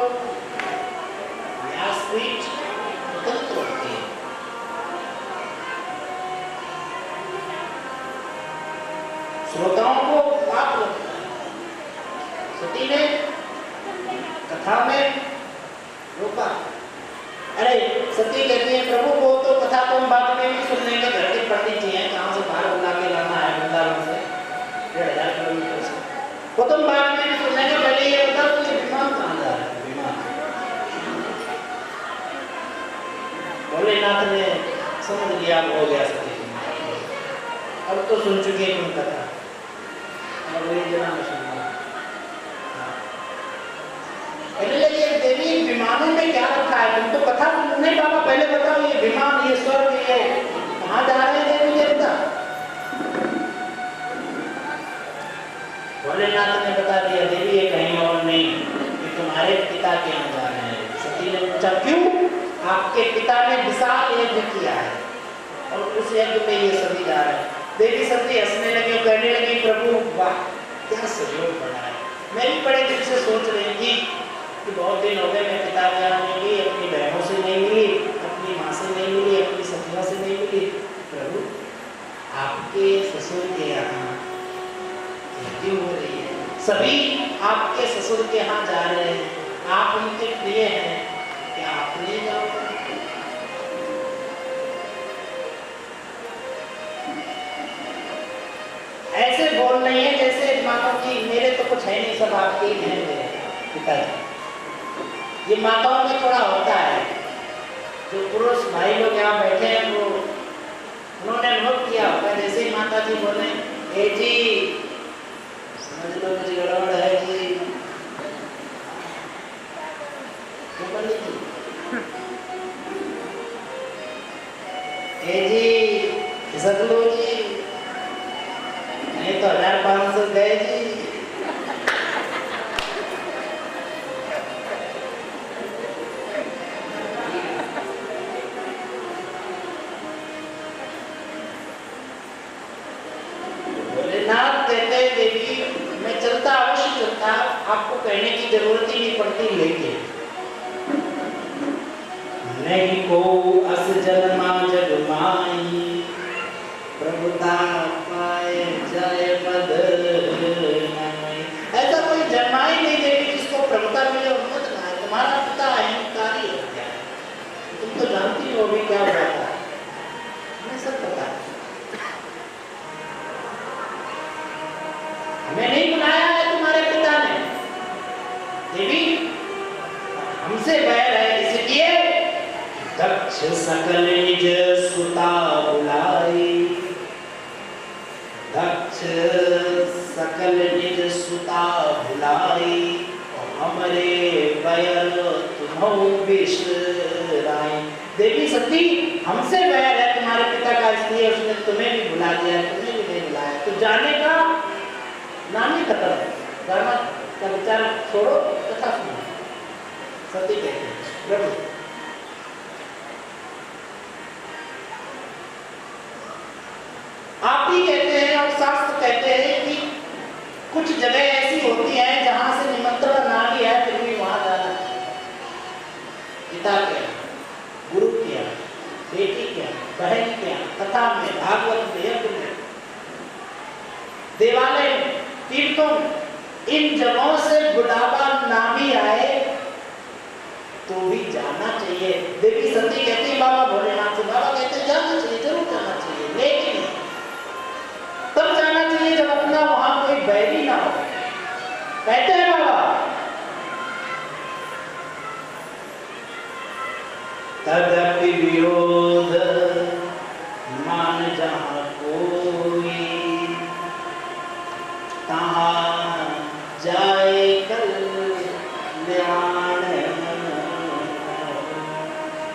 व्यासपीठ स्वतंत्र होती है। श्रोताओं को पाप लगता है। सती ने कथा में रोका। अरे सती कहती है प्रभु को तो कथा तुम बाद में भी सुन लेंगे, घर के पंडित जी हैं, कहाँ से बाहर बुला के लाना है वृंदावन से 1,500 किलोमीटर से, वो तुम बाद में भी सुन लेंगे, पहले ये बता तो ये विमान कहाँ जा रहा है। विमान भोलेनाथ ने समझ लिया, हो गया सती, अब तो सुन चुकी है तुम कथा, अब ये जना में सुनना। कहने लगी देवी विमानों में क्या रखा है, तुम तो कथा नहीं बाबा पहले बताओ, ये विमान, ये स्वर्ग, ये कहाँ जा रहे हैं देवी देवता। भोलेनाथ ने बता दिया देवी ये कहीं और नहीं, ये तुम्हारे पिता के यहाँ जा रहे हैं। सती ने पूछा क्यों, आपके पिता ने विशाल यज्ञ किया है और उस यज्ञ में ये सभी जा रहे हैं। देवी सती हंसने लगी और कहने लगी प्रभु वाह क्या सहयोग बना है। मैं भी बड़े दिन से सोच रही थी कि बहुत दिन हो गए मैं पिता के यहाँ नहीं गई, अपनी बहनों से नहीं मिली, अपनी माँ से नहीं मिली, अपनी सखियों से नहीं मिली। प्रभु आपके ससुर के यहाँ क्यों हो रही है, सभी आपके ससुर के यहाँ जा रहे हैं, आप उनके प्रिय हैं, क्या आप नहीं जाओगे। ऐसे बोल रही है जैसे मानो कि मेरे तो कुछ है नहीं, सब आपके ही हैं मेरे पिताजी। ये माताओं में थोड़ा होता है, जो पुरुष भाई लोग यहाँ बैठे हैं वो उन्होंने नोट किया होगा, जैसे ही माता जी बोले ए जी समझ लो कुछ गड़बड़ है जी, क्यों कर ली थी ए जी खिसक लो जी, नहीं तो 1500 गए जी। भोलेनाथ कहते देवी मैं चलता अवश्य चलता, आपको कहने की जरूरत ही नहीं पड़ती, लेकिन नहीं को अस जन्मा जग माई प्रभुता पाए जय पद नहीं। ऐसा कोई जन्मा ही नहीं देवी जिसको प्रभुता मिले और मत ना है। तुम्हारा पिता अहंकारी हो गया है, तुम तो जानती हो भी क्या हुआ था, हमें सब पता है। हमें नहीं बुलाया है तुम्हारे पिता ने देवी, हमसे बैर है, इसलिए दक्ष सकल निज सुता बुलाई। दक्ष सकल निज सुता भुलाई, हमरे बैर तुम्हु बिसराई। देवी सती हमसे बैर है तुम्हारे पिता का, इसलिए उसने तुम्हें भी भुला दिया, तुम्हें भी नहीं बुलाया। तो जाने का नाम ही खत्म है, धर्म का विचार छोड़ो, कथा सुनो। सती कहते हैं प्रभु आप ही कहते हैं और शास्त्र कहते हैं कि कुछ जगह ऐसी होती है जहां से निमंत्रण ना भी है फिर भी वहां जाना चाहिए। पिता क्या, गुरु क्या, बेटी क्या, बहन क्या, कथा में, भागवत में, यज्ञ में, देवालय में, तीर्थों में, इन जगहों से बुढ़ापा ना भी आए तो भी जाना चाहिए। देवी सती कहती है बाबा भोलेनाथ से, बाबा कहते हैं जाना चाहिए, जरूर जाना चाहिए, लेकिन तब जाना चाहिए जब अपना वहां कोई बैरी ना हो। कहते हैं बाबा तदपि विरोध मान जहां कोई, तहां जाए कल्याण।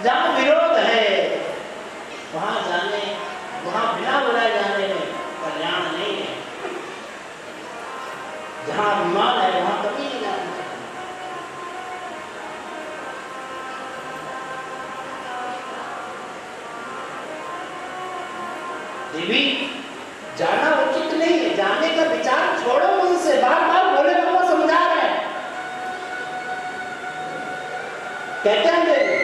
जहां विरोध है वहां जाने, वहां बिना बुलाए जाने में कल्याण नहीं है। जहां अभिमान है वहां कभी नहीं जाना। देवी जाना उचित नहीं है, जाने का विचार छोड़ो उनसे, बार बार भोले बाबा समझा रहे हैं। कहते हैं देवी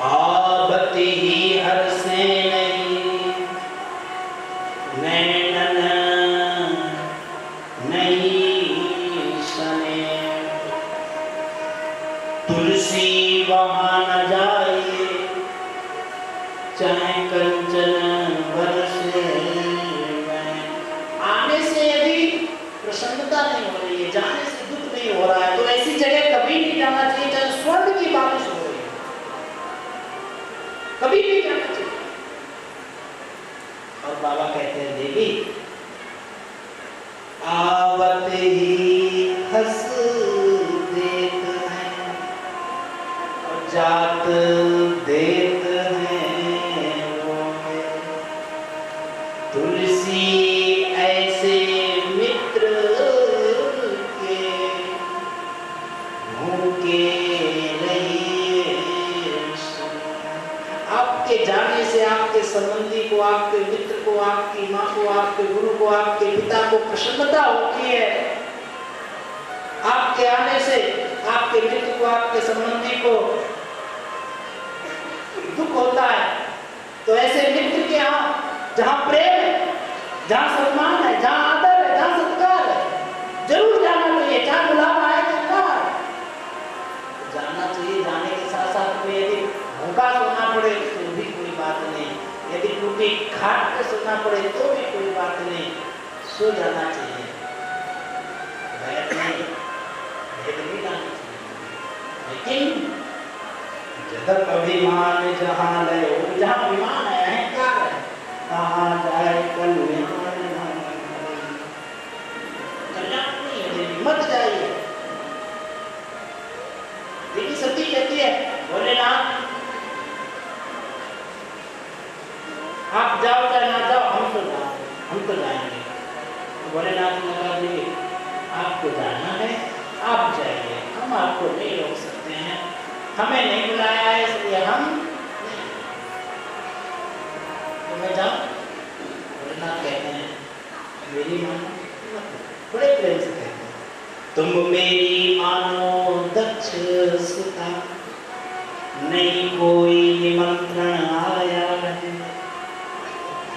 आवती ही हर से नहीं, नैनन नहीं सने, तुलसी वहां न जाए चाहे कंचन बरसे। आने से यदि प्रसन्नता नहीं हो रही है, जाने से दुख नहीं हो रहा है, तो ऐसी जगह कभी नहीं जाना चाहिए चाहे स्वर्ण की बारिश हो रही है, कभी नहीं जाना चाहिए। और बाबा कहते हैं देवी आवत ही हंस देत हैं और जात देत हैं रोए, तुलसी ऐसे मित्र के भूखे रहिए। आपके जाने से आपके संबंधी को, आपके मित्र को, आपकी माँ को, आपके गुरु को, आपके पिता को प्रसन्नता होती है। आपके आने से आपके मित्र को, आपके संबंधी को दुख होता है। तो ऐसे मित्र के यहाँ जहाँ प्रेम है, जहाँ सम्मान है, जहाँ आदर है, जहाँ सत्कार है, जरूर जाना चाहिए, चाहे बुलावा आए चाहे ना आए, जाना चाहिए। जाने के साथ साथ में यदि भूखा सोना पड़े तो भी कोई बात नहीं, यदि टूटी खाट पे सोना पड़े तो भी कोई बात नहीं, सो जाना चाहिए। बैठ नहीं, भेद नहीं लाना चाहिए। लेकिन जगत अभिमान जहाँ लय हो, जहाँ अभिमान है, अहंकार है, तहाँ जाए कल्याण नहीं है, मत जाइए। देवी सती कहती है भोलेनाथ आप जाओ चाहे ना जाओ, हम तो जाएंगे। भोलेनाथ ने कहा जी आपको जाना है आप जाइए, हम आपको नहीं रोक सकते हैं, हमें नहीं बुलाया है इसलिए हम नहीं। तो मैं जाऊं? भोलेनाथ कहते हैं मेरी मानो, बड़े प्रेम से कहते हैं तुम मेरी मानो दक्ष सुता, नहीं कोई निमंत्रण आया है,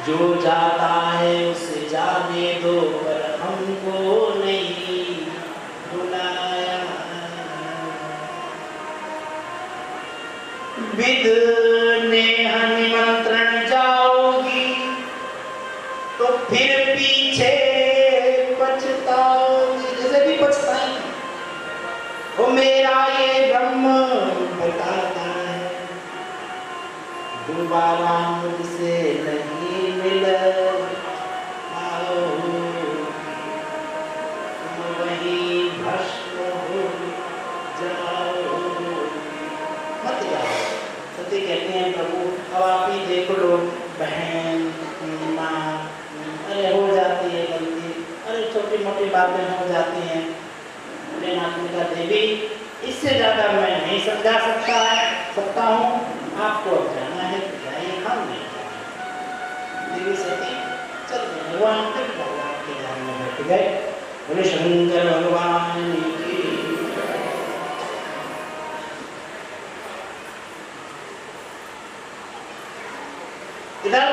जो जाता है उसे जाने दो, पर हमको नहीं बुलाया। विद नेह निमंत्रण जाओगी तो फिर पीछे पछताओगी, जैसे भी पछताएंगे। वो मेरा ये ब्रह्म बताता है, दोबारा मुझसे नहीं मिल पाओ। बातें हो जाती हैं। भोलेनाथ ने कहा देवी इससे ज्यादा मैं नहीं समझा सकता हूँ, आपको अब जाना है तो जाइए, हम नहीं जाएंगे। देवी सती चल गए, भगवान के ध्यान में बैठ गए। बोले शंकर भगवान की। इधर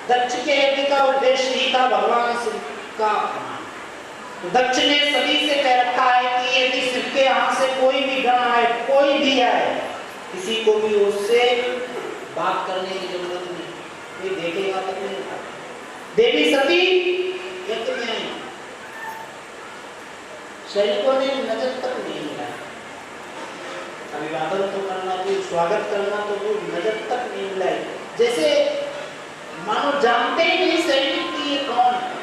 दक्ष के यज्ञ का उद्देश्य ही था भगवान शिव का अपमान। तो दक्ष ने सभी से कह रखा है कि यदि शिव के यहाँ से कोई भी गण आए, कोई भी आए, किसी को भी उससे बात करने की जरूरत नहीं, कोई देखेगा तक नहीं। देवी सती यज्ञ में आई, सैनिकों ने नजर तक नहीं मिला, अभिवादन तो करना, कोई स्वागत करना, तो वो नजर तक नहीं मिलाई, जैसे मानो जानते ही नहीं सैनिक की ये कौन है।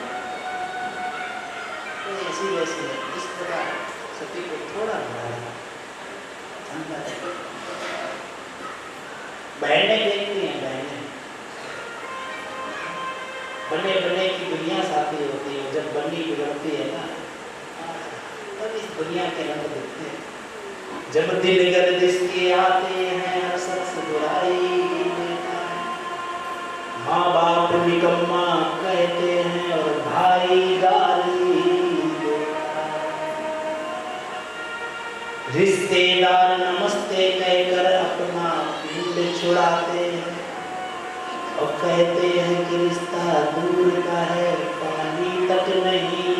तो ऐसी वैसी है, इस प्रकार सती को थोड़ा बहनें देखती हैं, बने बने की दुनिया साथी होती है। जब बनी बिगड़ती है ना, तब इस दुनिया के रंग दिखते हैं। जब दिल गर्दिश के आते हैं हर शख्स बुराई, माँ बाप निकम्मा कहते हैं और भाई गाली देता है, रिश्तेदार नमस्ते कहकर अपना पिंड छुड़ाते हैं और कहते हैं कि रिश्ता दूर का है, पानी तक नहीं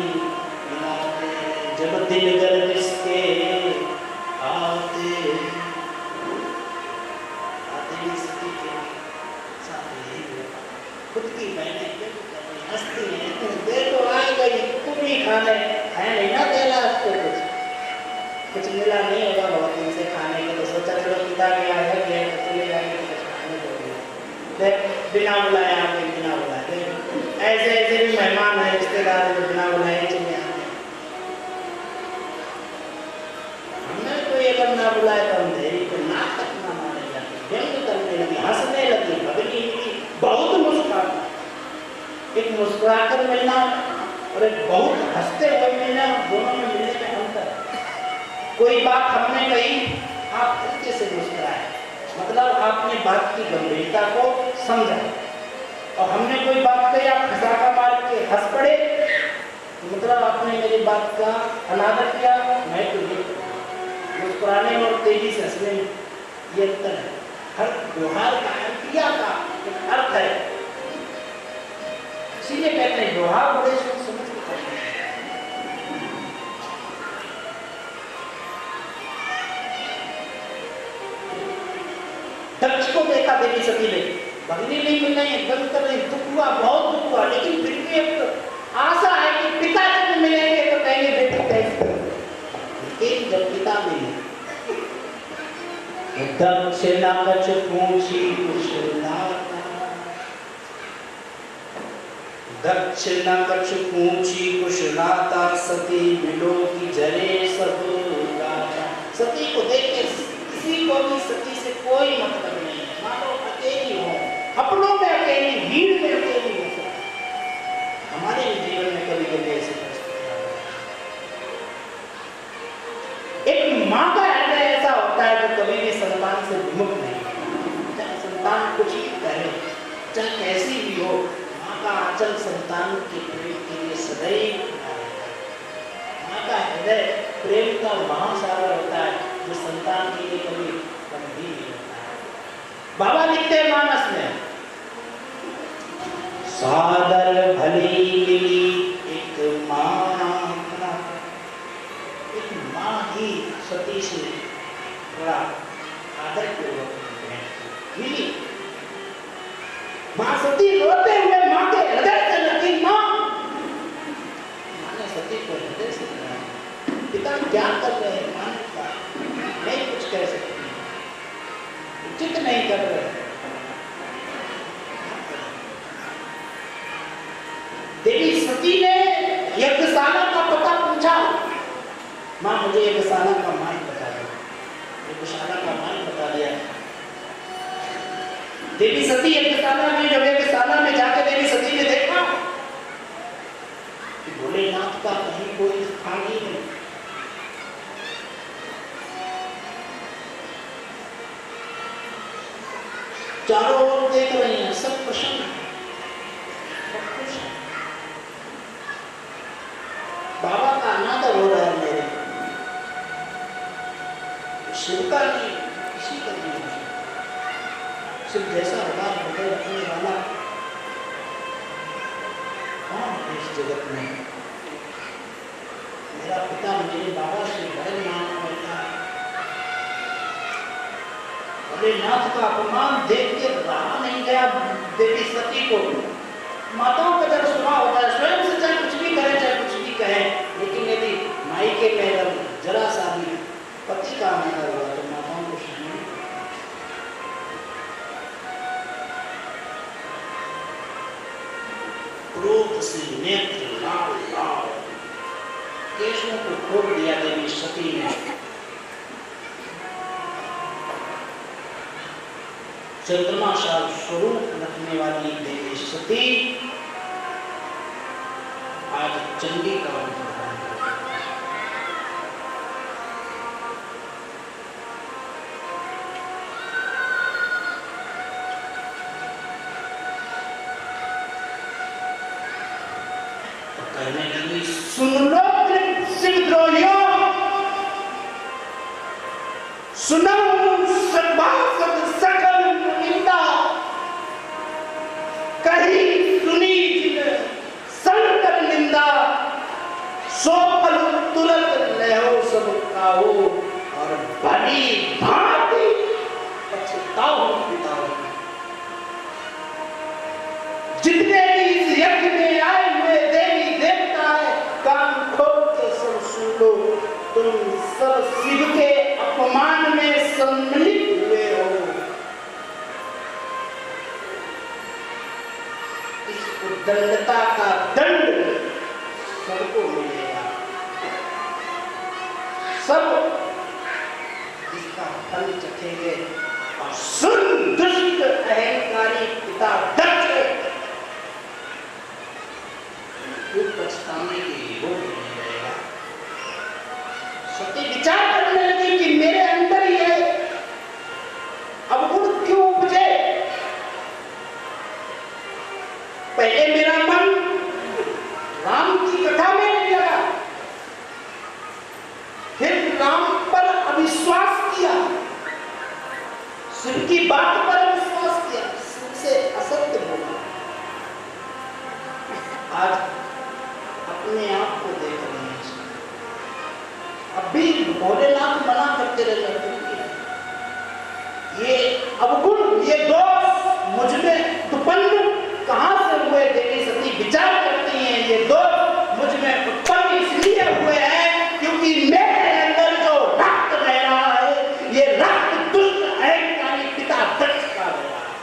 मिलाते हैं। जब दिल गर्दिश के आते खुद की बहनें हंसती हैं, देखो आ गई पूरी खाने है नहीं ना, देला उसको कुछ मिला नहीं होगा बहुत दिन से खाने के, तो सोचा चलो पिता के आया गया तो चले जाएंगे तो कुछ खाने को दिया। देख बिना बुलाए आके, बिना बुलाए ऐसे ऐसे भी मेहमान है, रिश्तेदार जो बिना बुलाए चले आते हैं। हमने कोई अगर ना बुलाए तो अंधेरी को नाक तक ना मारे जाते, व्यंग करने लगी, हंसने लगी, भगनी बहुत मुस्कुराता, एक मुस्कुराकर मिलना और एक बहुत हंसते हुए मिलना, दोनों में मिलने में अंतर। कोई बात हमने कही, आप हल्के से मुस्कुराए, मतलब आपने बात की गंभीरता को समझा, और हमने कोई बात कही आप खिसाका मार के हंस पड़े, मतलब आपने मेरी बात का अनादर किया। मैं तो ये मुस्कुराने और तेजी से हंसने में ये अंतर है। हर व्यवहार का क्रिया का एक अर्थ है, इसीलिए कहते हैं व्यवहार बड़े सोच समझ के करना है। दक्ष को देखा देवी सती ने, भगनी नहीं मिल रही, बंद कर रही, दुख हुआ, बहुत दुख हुआ, लेकिन फिर भी एक आशा है कि पिता जब मिलेंगे तो कहेंगे बेटी कैसे, लेकिन जब पिता मिले दक्ष न कछ पूछी कुशलाता, दक्ष न कछ पूछी कुशलाता, सती मिलो की जरे सब गाता। सती को देख के किसी को भी सती से कोई मतलब नहीं है, मानो अकेली हो, अपनों में अकेली, भीड़ में अकेली हो। हमारे भी जीवन में कभी कभी ऐसी परिस्थिति आती है। एक माँ का हृदय ऐसा होता है जो कभी भी संतान से विमुख नहीं, चाहे संतान कुछ ही करे, चाहे कैसी भी हो, माँ का आंचल संतान के प्रेम के लिए सदैव खुला रहता है। माँ का हृदय प्रेम का महासागर होता है जो संतान के लिए कभी बंद ही नहीं होता है। बाबा लिखते हैं मानस में, सादर भली मिली एक माँ, एक माँ ही सती से बड़ा आदर पूर्वक मिली। माँ सती रोते हुए माँ के हृदय से लगी, माँ ने सती को हृदय से लगाया। पिता क्या कर रहे हैं, माँ नहीं कुछ कह सकते, उचित नहीं कर रहे। देवी सती ने यज्ञशाला का पता पूछा, माँ मुझे यज्ञशाला का मार्ग बता दो। यज्ञशाला का मार्ग बता दिया। देवी सती यज्ञशाला में, जब यज्ञशाला में जाकर देवी सती ने देखा कि भोलेनाथ का कहीं कोई स्थान ही नहीं। चारों ओर देख रहे हैं, सब प्रसन्न है, सब खुश है। बाबा का अनादर हो रहा है मेरे, शिव का नहीं, किसी का नहीं हो सकता। शिव जैसा हृदय हृदय रखने वाला कौन है इस जगत में? मेरा पिता मेरे बाबा से बड़े मान करता है। भोलेनाथ का अपमान देख के रहा नहीं गया देवी सती को। माताओं का जब स्वभाव होता है, स्वयं से चाहे कुछ भी करे चाहे कुछ भी कहे, लेकिन यदि मायके में जरा सा भी पति का अनादर हुआ तो माताओं को सहन नहीं। क्रोध से नेत्र लाल लाल, केशों को खोल दिया देवी सती ने। चंद्रमाशाल स्वरूप रखने वाली देवी सती आज चंडी का रूप धारण कर रही है। तो कहने लगी, सुन लो सिद्धद्रोहियों, सुनो सभासद सकल निंदा, कही सुनी जिन संकर निंदा, सो पल तुरंत लहो सब काहो, और भली भांति पछताओ पिताओ। जितने भी इस यज्ञ में आए हुए देवी देवता है, कान खोल के सब सुन लो, तुम सब शिव के अपमान में सम्मिलित हुए हो। इस उद्दंडता का दंड सबको मिलेगा, सब इसका फल चखेंगे। और सुन दुष्ट अहंकारी पिता दक्ष, पछताने के योग नहीं रहेगा। सती विचार करने लगी कि मेरे अंदर ही है, अब गुण क्यों उपजे? पहले मेरा मन राम की कथा में नहीं लगा, फिर राम पर अविश्वास किया, शिव की बात पर अविश्वास किया, शिव से असत्य बोला। आज अपने आप को देख रहे हैं। अभी भोलेनाथ मना करते रहे, ये अवगुण, ये दोष मुझ में उत्पन्न कहां से हुए? देवी सती विचार करती हैं, ये दोष मुझ में उत्पन्न इसलिए हुए हैं क्योंकि मेरे अंदर जो रक्त बह रहा है, ये रक्त दुष्ट अहंकारी पिता दक्ष का बह रहा है।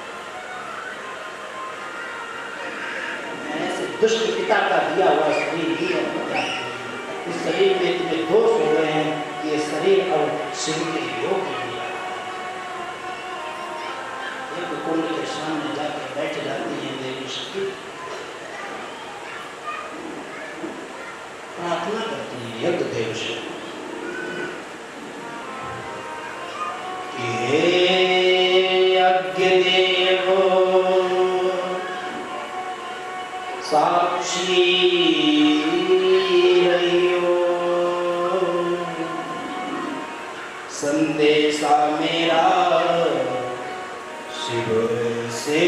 ऐसे दुष्ट पिता का दिया हुआ शरीर ही है। इस शरीर में इतने दोष हो गए हैं, ये शरीर अब शिव के योग्य नहीं है। एक कुंड के सामने जाकर बैठ जाती है देवी सती, प्रार्थना करती है यज्ञदेव से कि हे यज्ञदेव साक्षी संदेशा मेरा शिव से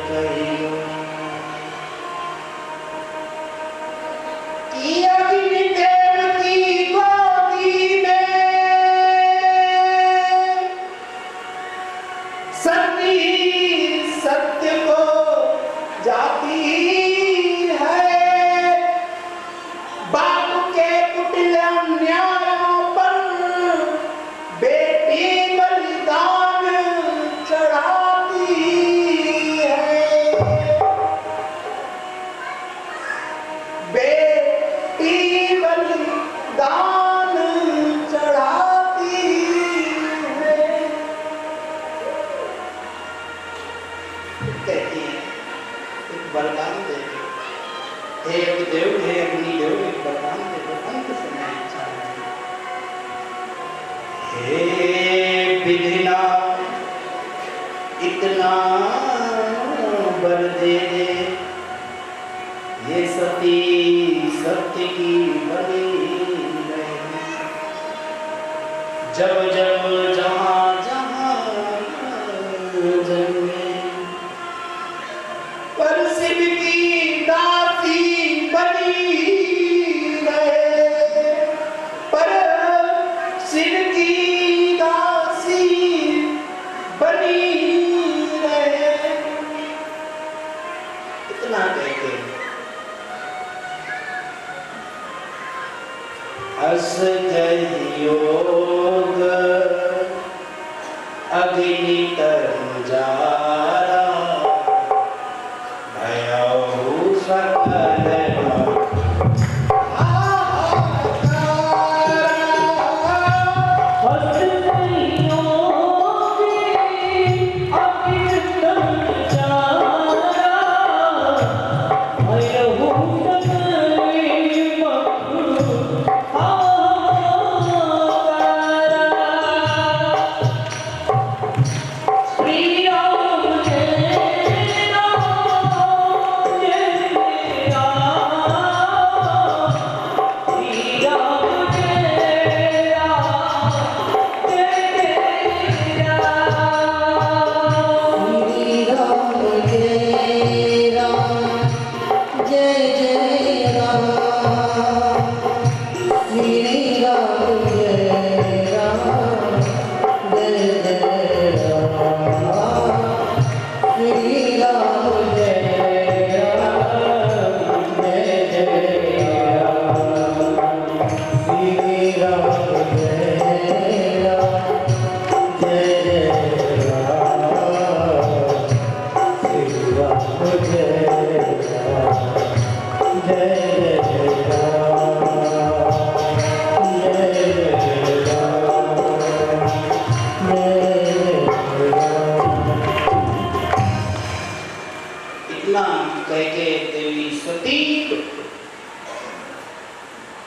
कहियो कि अग्निदेव की गोदी में सती सत्य को जाती है, बाप के कुटिल अन्यायों पर बेटी बलिदान चढ़ाती है, बेटी बलिदान चढ़ाती है। कहती है एक वरदान देती, हे अग्निदेव, हे अग्निदेव, एक वरदान दे दो, अंत समय इच्छा है। हे विधिनाथ, इतना वर दे दे, ये सती सत्य की बनी रहे। जब जब जहाँ जहाँ जन्मे, पर शिव की दासी बनी रहे, पर शिव की दासी बनी रहे। इतना कहते हस योग अग्नि तरंजारा, भयउ सकल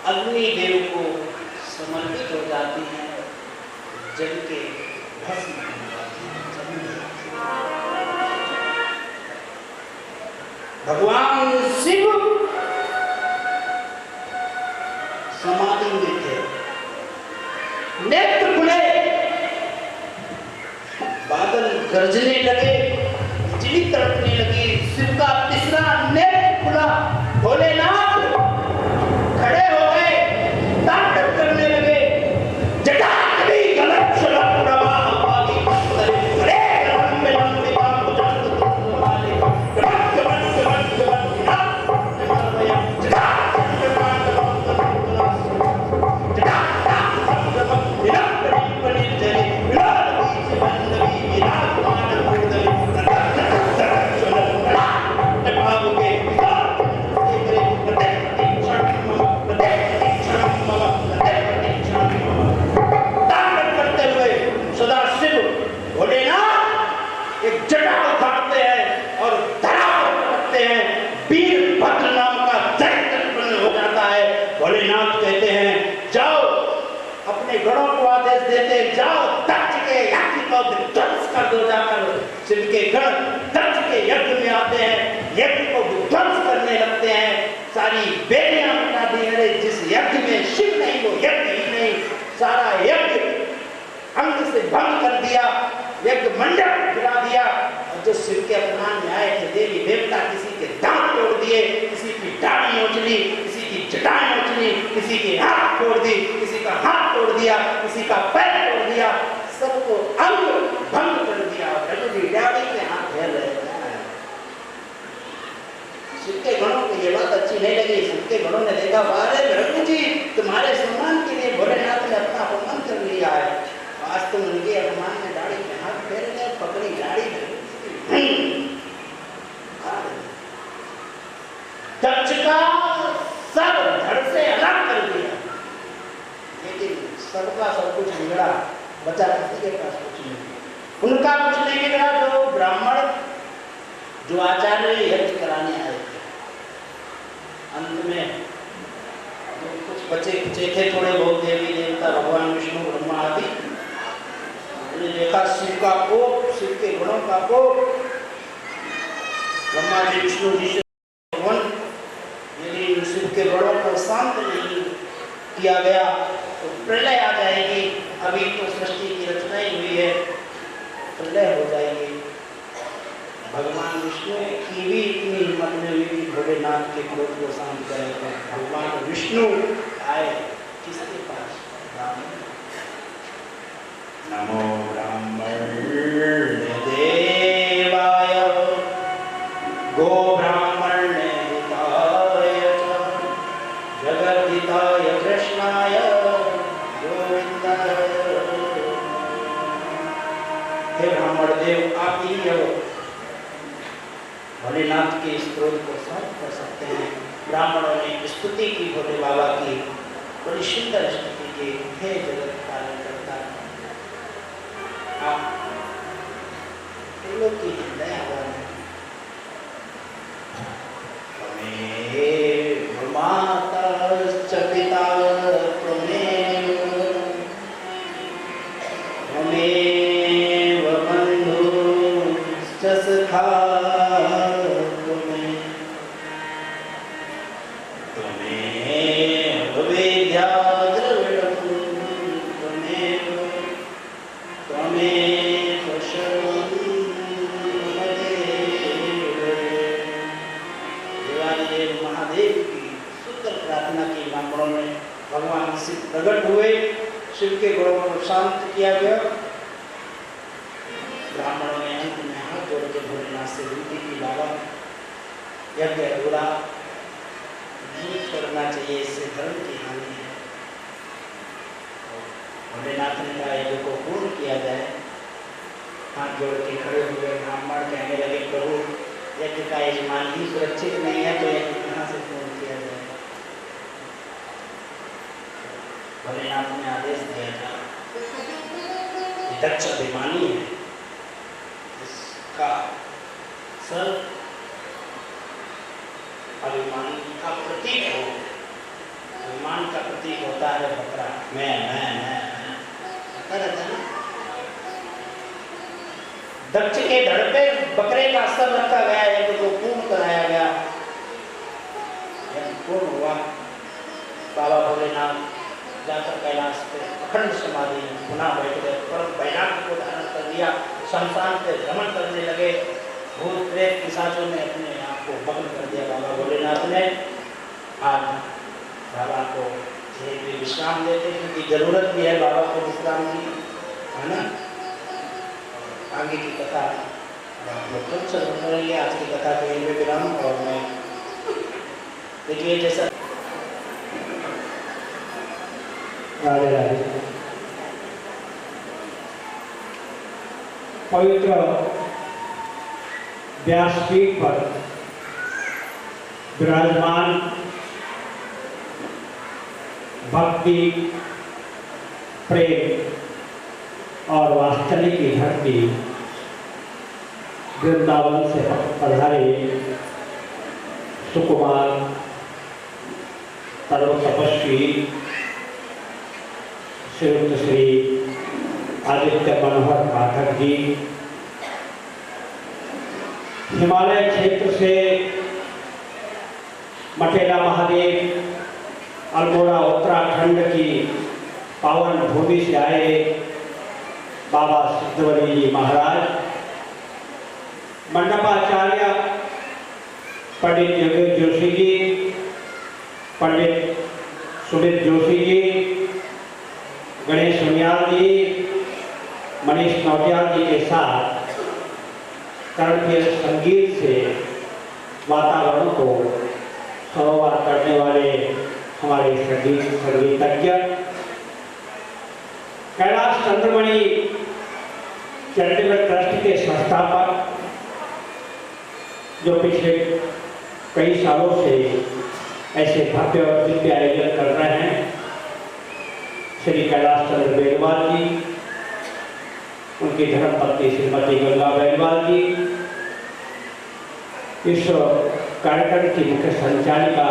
अग्निदेव को समर्पित हो जाती है, जल के भस्म हो जाती है। भगवान शिव समाधि में थे, नेत्र खुले, बादल गरजने लगे, बिजली तड़कने लगी, शिव का तीसरा नेत्र खुला, भोलेनाथ खड़े हो गए, तांडव करने लगे, जटाकली गलत शलभ प्रवाह पागी करे, खड़े लंबे लंबे बाल बुझाते वाले, गमन गमन गमन गमन नाम भया, भोलेनाथ कहते हैं जाओ, अपने गणों को आदेश देते जाओ, दक्ष के यज्ञ को विध्वंस कर दो। जाकर शिव के गण दक्ष के यज्ञ में आते हैं, यज्ञ को विध्वंस करने लगते हैं, सारी बेलियां मिटा दी। अरे जिस यज्ञ में शिव नहीं वो यज्ञ ही नहीं, सारा यज्ञ अंग से भंग कर दिया, यज्ञ मंडप गिरा दिया। और जो शिव के अपमान में आए थे देवी देवता, किसी के दांत तोड़ दिए, किसी की दाढ़ी नोच ली, जटाएं नोच ली, किसी की हाथ तोड़ दी, किसी का हाथ तोड़ दिया, किसी का पैर तोड़ दिया, सबको अंग भंग कर दिया। डाड़ी के हाथ फेर रहे हैं। शिव के गणों को ये बात अच्छी नहीं लगी। शिव के गणों ने देखा, अरे रघु जी तुम्हारे सम्मान के लिए भोलेनाथ ने अपना अपमान कर लिया है, आज तुम उनके अपमान में डाड़ी के हाथ फेर रहे, पकड़ी डाड़ी दक्ष का सब धड़ से अलग कर दिया, लेकिन सबका सब कुछ बिगड़ा, बचा किसी के पास कुछ नहीं। उनका कुछ नहीं बिगड़ा जो ब्राह्मण, जो आचार्य यज्ञ कराने आए थे, अंत में कुछ बचे कुचे थे थोड़े बहुत देवी देवता भगवान विष्णु ब्रह्मा आदि, उन्होंने देखा शिव का कोप, शिव के गुणों का कोप, ब्रह्मा जी विष्णु जी से यदि शिव के गुणों को शांत नहीं किया गया तो प्रलय आ जाएगी। अभी तो सृष्टि की रचना ही हुई है, प्रलय हो जाएगी। भगवान विष्णु की भी इतनी हिम्मत में हुई कि भोलेनाथ के क्रोध को शांत करेगा। भगवान विष्णु आए किसके पास? नमो ब्राह्मण देवाय गो ब्राह्मण्य हिताय जगद्धिताय कृष्णाय गोविंदाय। हे ब्राह्मण देव, आप ही हो भोलेनाथ के इस क्रोध को शांत कर सकते हैं। ब्राह्मणों ने स्तुति की भोले बाबा की, बड़ी सुंदर स्तुति की। हे जगत पालन करता, आप की दयावान माता पिता त्वमेव बन्धुश्च सखा त्वमेव विद्या द्रविणं त्वमेव शरणं देवादिदेव महादेव की सुंदर प्रार्थना की। ब्राह्मणों में भगवान शिव प्रकट हुए, शिव के गुणों को शांत किया गया। ब्राह्मणों ने अंत में हाथ जोड़ के भोलेनाथ से विनती की, बाबा यज्ञ अधूरा नहीं छोड़ना चाहिए, इससे धर्म की हानि है। भोलेनाथ ने कहा यज्ञ को पूर्ण किया जाए। हाथ जोड़ के खड़े हुए ब्राह्मण कहने लगे, प्रभु यज्ञ का यजमान ही सुरक्षित नहीं है तो यज्ञ कहाँ से पूर्ण किया जाए? भोलेनाथ ने आदेश दिया था, दक्ष अभिमानी है, इसका सर अभिमान का प्रतीक हो। अभिमान का प्रतीक होता है बकरा, मैं रहता है। दक्ष के धड़ पे बकरे का सर रखा गया, यज्ञ को पूर्ण कराया गया। यज्ञ पूर्ण हुआ। बाबा भोलेनाथ जाकर कैलाश पे अखंड समाधि में पुनः बैठ गए, परम वैराग्य को धारण कर लिया। शमशान पे भ्रमण करने लगे। भूत प्रेत पिशाचों ने अपने आप को भग्न कर दिया। बाबा भोलेनाथ ने आज बाबा को भी विश्राम देते, क्योंकि जरूरत भी है बाबा को विश्राम की, है ना। आगे की कथा आप लोग तो चल रही है। आज की कथा को यहीं पे विराम। और मैं देखिए जैसा राधे राधे। पवित्र व्यासपीठ पर विराजमान भक्ति, प्रेम और वात्सल्य की धरती वृंदावन से पधारे सुकुमार सर्व तपस्वी श्रीयुक्त श्री आदित्य मनोहर पाठक जी, हिमालय क्षेत्र से मटेला महादेव अल्मोड़ा उत्तराखंड की पावन भूमि से आए बाबा सिद्धवली जी महाराज, मंडपाचार्य पंडित योगेश जोशी जी, पंडित सुमित जोशी जी, गणेश सोनियाल जी, मनीष नौटियाल जी के साथ कर्णप्रिय संगीत से वातावरण को सरोवर करने वाले हमारे संगीतज्ञ कैलाश चंद्रमणि चैरिटेबल ट्रस्ट के संस्थापक, जो पिछले कई सालों से ऐसे भव्य और दिव्य आयोजन कर रहे हैं, श्री कैलाश चंद्र बेलवाल जी, उनकी धर्मपत्नी श्रीमती गंगा बेलवाल जी, इस कार्यक्रम की मुख्य संचालिका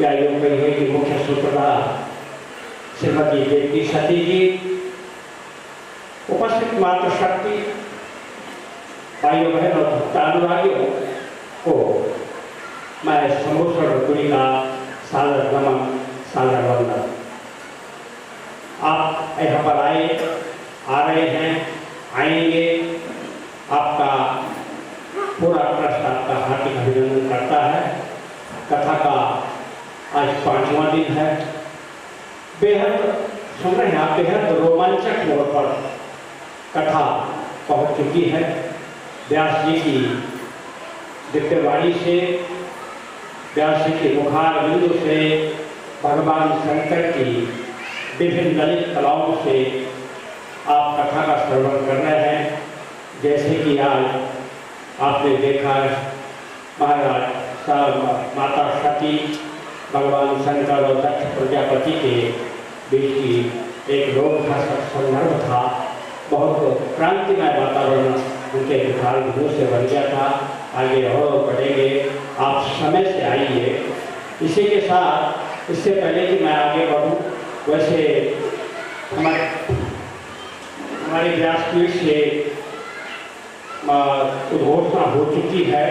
या यूँ कहिए कि मुख्य सूत्रधार श्रीमती देवी सती जी, उपस्थित मातृशक्ति भाइयों बहन और भक्तानुरागियों को मैं संभूषण गुरी का सादर नमन, सादर वंदन। आप यहाँ पर आ रहे हैं, आएंगे, आपका पूरा ट्रस्ट आपका हार्दिक अभिनंदन करता है। कथा का आज 5वां दिन है। बेहद सुन रहे हैं आप, बेहद रोमांचक मोड़ पर कथा पहुंच चुकी है। व्यास जी की दिव्यवाणी से, व्यास जी के मुखार बिंदु से, भगवान शंकर की विभिन्न ललित कलाओं से आप कथा का श्रवण कर रहे हैं। जैसे कि आज आपने देखा महाराज साहब, माता सती, भगवान शंकर और दक्ष प्रजापति के बीच की एक रोमहर्षक संदर्भ था। बहुत क्रांतिमय वातावरण उनके विचार मुँह से बन गया था। आगे और बढ़ेंगे, आप समय से आइए। इसी के साथ, इससे पहले कि मैं आगे बढ़ूँ, वैसे हमारे व्यासपीठ से घोषणा हो चुकी है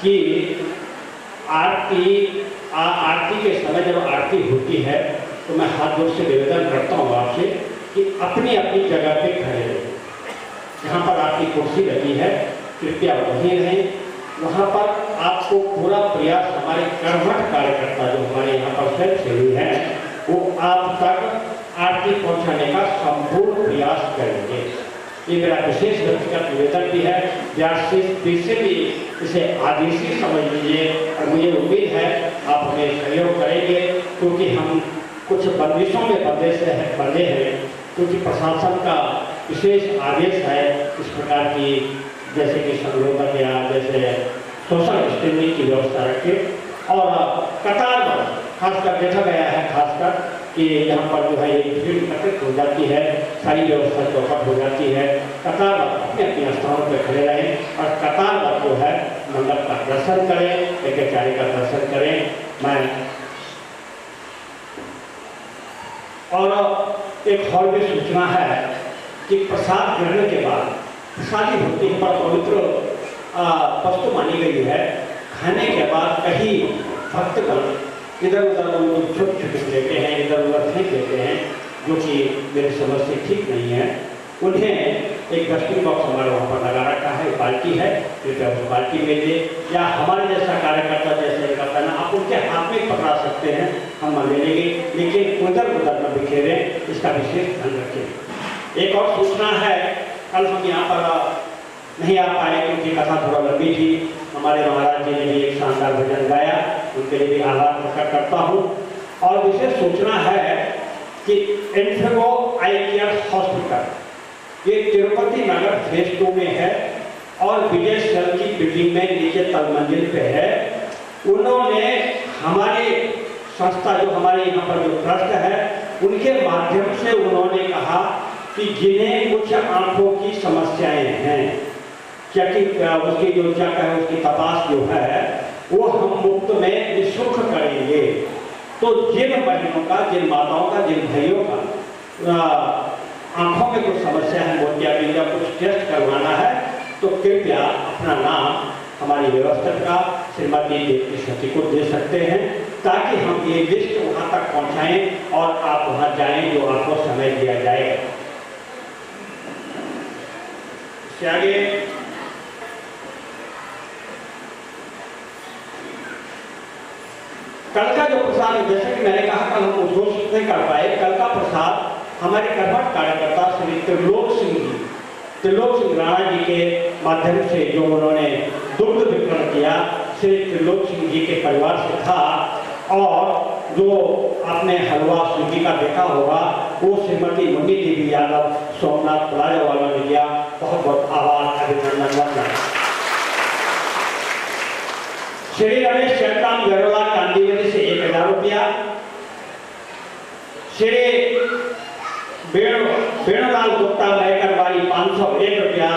कि आरती के समय जब आरती होती है तो मैं हाथ जोड़ से निवेदन करता हूँ आपसे कि अपनी अपनी जगह पे खड़े रहें। जहाँ पर आपकी कुर्सी लगी है कृपया वहीं रहें। वहाँ पर आपको पूरा प्रयास, हमारे कर्मठ कार्यकर्ता जो हमारे यहाँ पर स्वयंसेवी हैं, वो आप तक आरती पहुँचाने का संपूर्ण प्रयास करेंगे। ये मेरा विशेष व्यक्तिगत निवेदन भी है। व्यास जी से भी इसे आदेशी समझ लीजिए और मुझे उम्मीद है आप हमें सहयोग करेंगे, क्योंकि हम कुछ बंदिशों में बंधे हैं, क्योंकि प्रशासन का विशेष आदेश है इस प्रकार की, जैसे कि संलोकन या जैसे सोशल डिस्टेंसिंग की व्यवस्था रखें। और कतार पर खासकर देखा गया है, खासकर कि यहाँ पर जो है एक भीड़ एकत्रित हो जाती है, सारी व्यवस्था चौपट हो जाती है। कतार अपने अपने स्थानों पर खड़े रहें और कतार जो है मंडप का दर्शन करें, यज्ञाचार्य का दर्शन करें। मैं और एक और भी सूचना है कि प्रसाद ग्रहण के बाद प्रसादी होती है पर पवित्र वस्तु मानी गई है। खाने के बाद कहीं भक्तगण इधर उधर छुप लेते हैं, इधर उधर फेंक देते हैं, जो कि मेरी समझ से ठीक नहीं है। उन्हें एक डस्टबिन बॉक्स हमारे वहाँ पर लगा रखा है, बाल्टी है, कृपया उस बाल्टी में दे, या हमारे जैसा कार्यकर्ता जैसे करता ना, आप उनके हाथ में पकड़ा सकते हैं, हम ले लेंगे, लेकिन उधर उधर न बिखेरें, इसका विशेष ध्यान रखें। एक और सूचना है, कल हम यहाँ पर नहीं आ पाए क्योंकि कथा थोड़ा लंबी थी। हमारे महाराज जी ने भी एक शानदार भजन गाया, उनके लिए भी आभार प्रकट करता हूँ। और विशेष सूचना है कि इन्फेगो आई केयर हॉस्पिटल, ये तिरुपति नगर फेज 2 में है और विजय सर की बिल्डिंग में नीचे तल मंजिल पे है। उन्होंने हमारे संस्था, जो हमारे यहाँ पर जो ट्रस्ट है, उनके माध्यम से उन्होंने कहा कि जिन्हें कुछ आंखों की समस्याएं हैं, क्या कि उसकी जो क्या कहें, उसकी तपास जो है वो हम मुफ्त में निःशुल्क करेंगे। तो जिन बहनों का, जिन माताओं का, जिन भाइयों का आंखों में कुछ समस्या है, मोतियाबिंद का कुछ टेस्ट करवाना है, तो कृपया अपना नाम हमारी व्यवस्था श्रीमती देवी सती को दे सकते हैं, ताकि हम ये लिस्ट वहाँ तक पहुँचाएं और आप वहाँ जाएं जो आपको समय दिया जाए। इसके आगे कल का जो प्रसाद, जैसे कि मैंने कहा कल हम उद्घोषित नहीं कर पाए, कल का प्रसाद हमारे कर्मठ कार्यकर्ता श्री त्रिलोक सिंह राणा जी के माध्यम से जो उन्होंने दुग्ध वितरण किया, श्री त्रिलोक सिंह जी के परिवार से था। और जो आपने हलवा सूजी का देखा होगा, वो श्रीमती मुन्नी देवी यादव सोमनाथ प्लाजा वालों ने दिया। बहुत बहुत आभार, अभिनंदन, वंदन। श्री रमेश चंद्राम गरोला कांदीवली से 1000 रुपया, श्री वेणुलाल गुप्ता महकरवाड़ी 501 रुपया,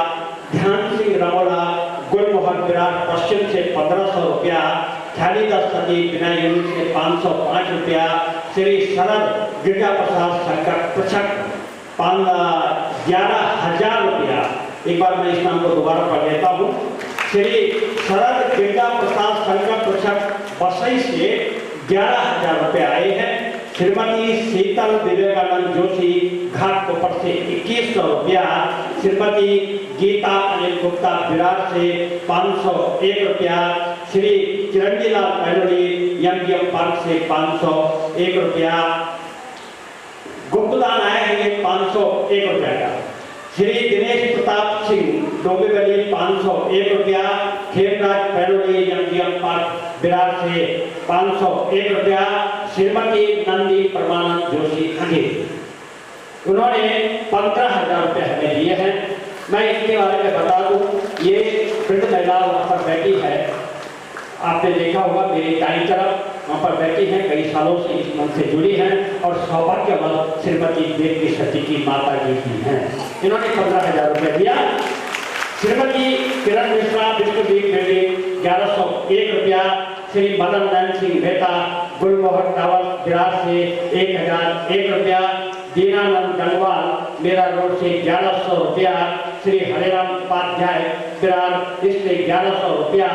ध्यान सिंह रमोला गुलमोहन विराट पश्चिम से 1500 रुपया, ध्यानीदास सती विनय यूनिट से 505 रुपया, श्री शरद गिरजा प्रसाद संकट पृछक 11,000 रुपया। एक बार मैं इस नाम को दोबारा पढ़ लेता हूँ। श्री शरद गिरजा प्रसाद संकट पृछक बसई से 11,000 रुपये आए हैं। श्रीमती शीतल विवेकानंद जोशी घाट कोपर से 2100 रुपया। श्रीमती गीता अनिल गुप्ता विराट से 501 रुपया। श्री चिरंजीलाल पैरोली एमजीएम पार्क से 501 रुपया। गुप्तदान आया है 501 रुपया का। श्री दिनेश प्रताप सिंह डोंबिवली 501 रुपया। खेमराज पैरोली एमजीएम पार्क विराट से 501 रुपया। श्रीमती नंदी परमानंद जोशी अखिल, उन्होंने 15,000 रुपये हमें दिए हैं। मैं इसके बारे में बता दूं, ये वृद्ध महिला वहाँ पर बैठी है, आपने देखा होगा मेरी दाईं तरफ वहाँ पर बैठी हैं, कई सालों से इस मन से जुड़ी हैं और सौभाग्यवत श्रीमती देवी सती की माता जी की हैं। इन्होंने 15,000 रुपये दिया। श्रीमती किरण मिश्रा विश्वदीप बिल्डिंग 1101 रुपया। श्री मदन नारायण सिंह मेहता गुलमोहन टावर विराट से 1,001 रुपया। दीनानंद गंगवाल मेरा रोड से 1100 रुपया। श्री हरिराम उपाध्याय विराट इससे 1100 रुपया।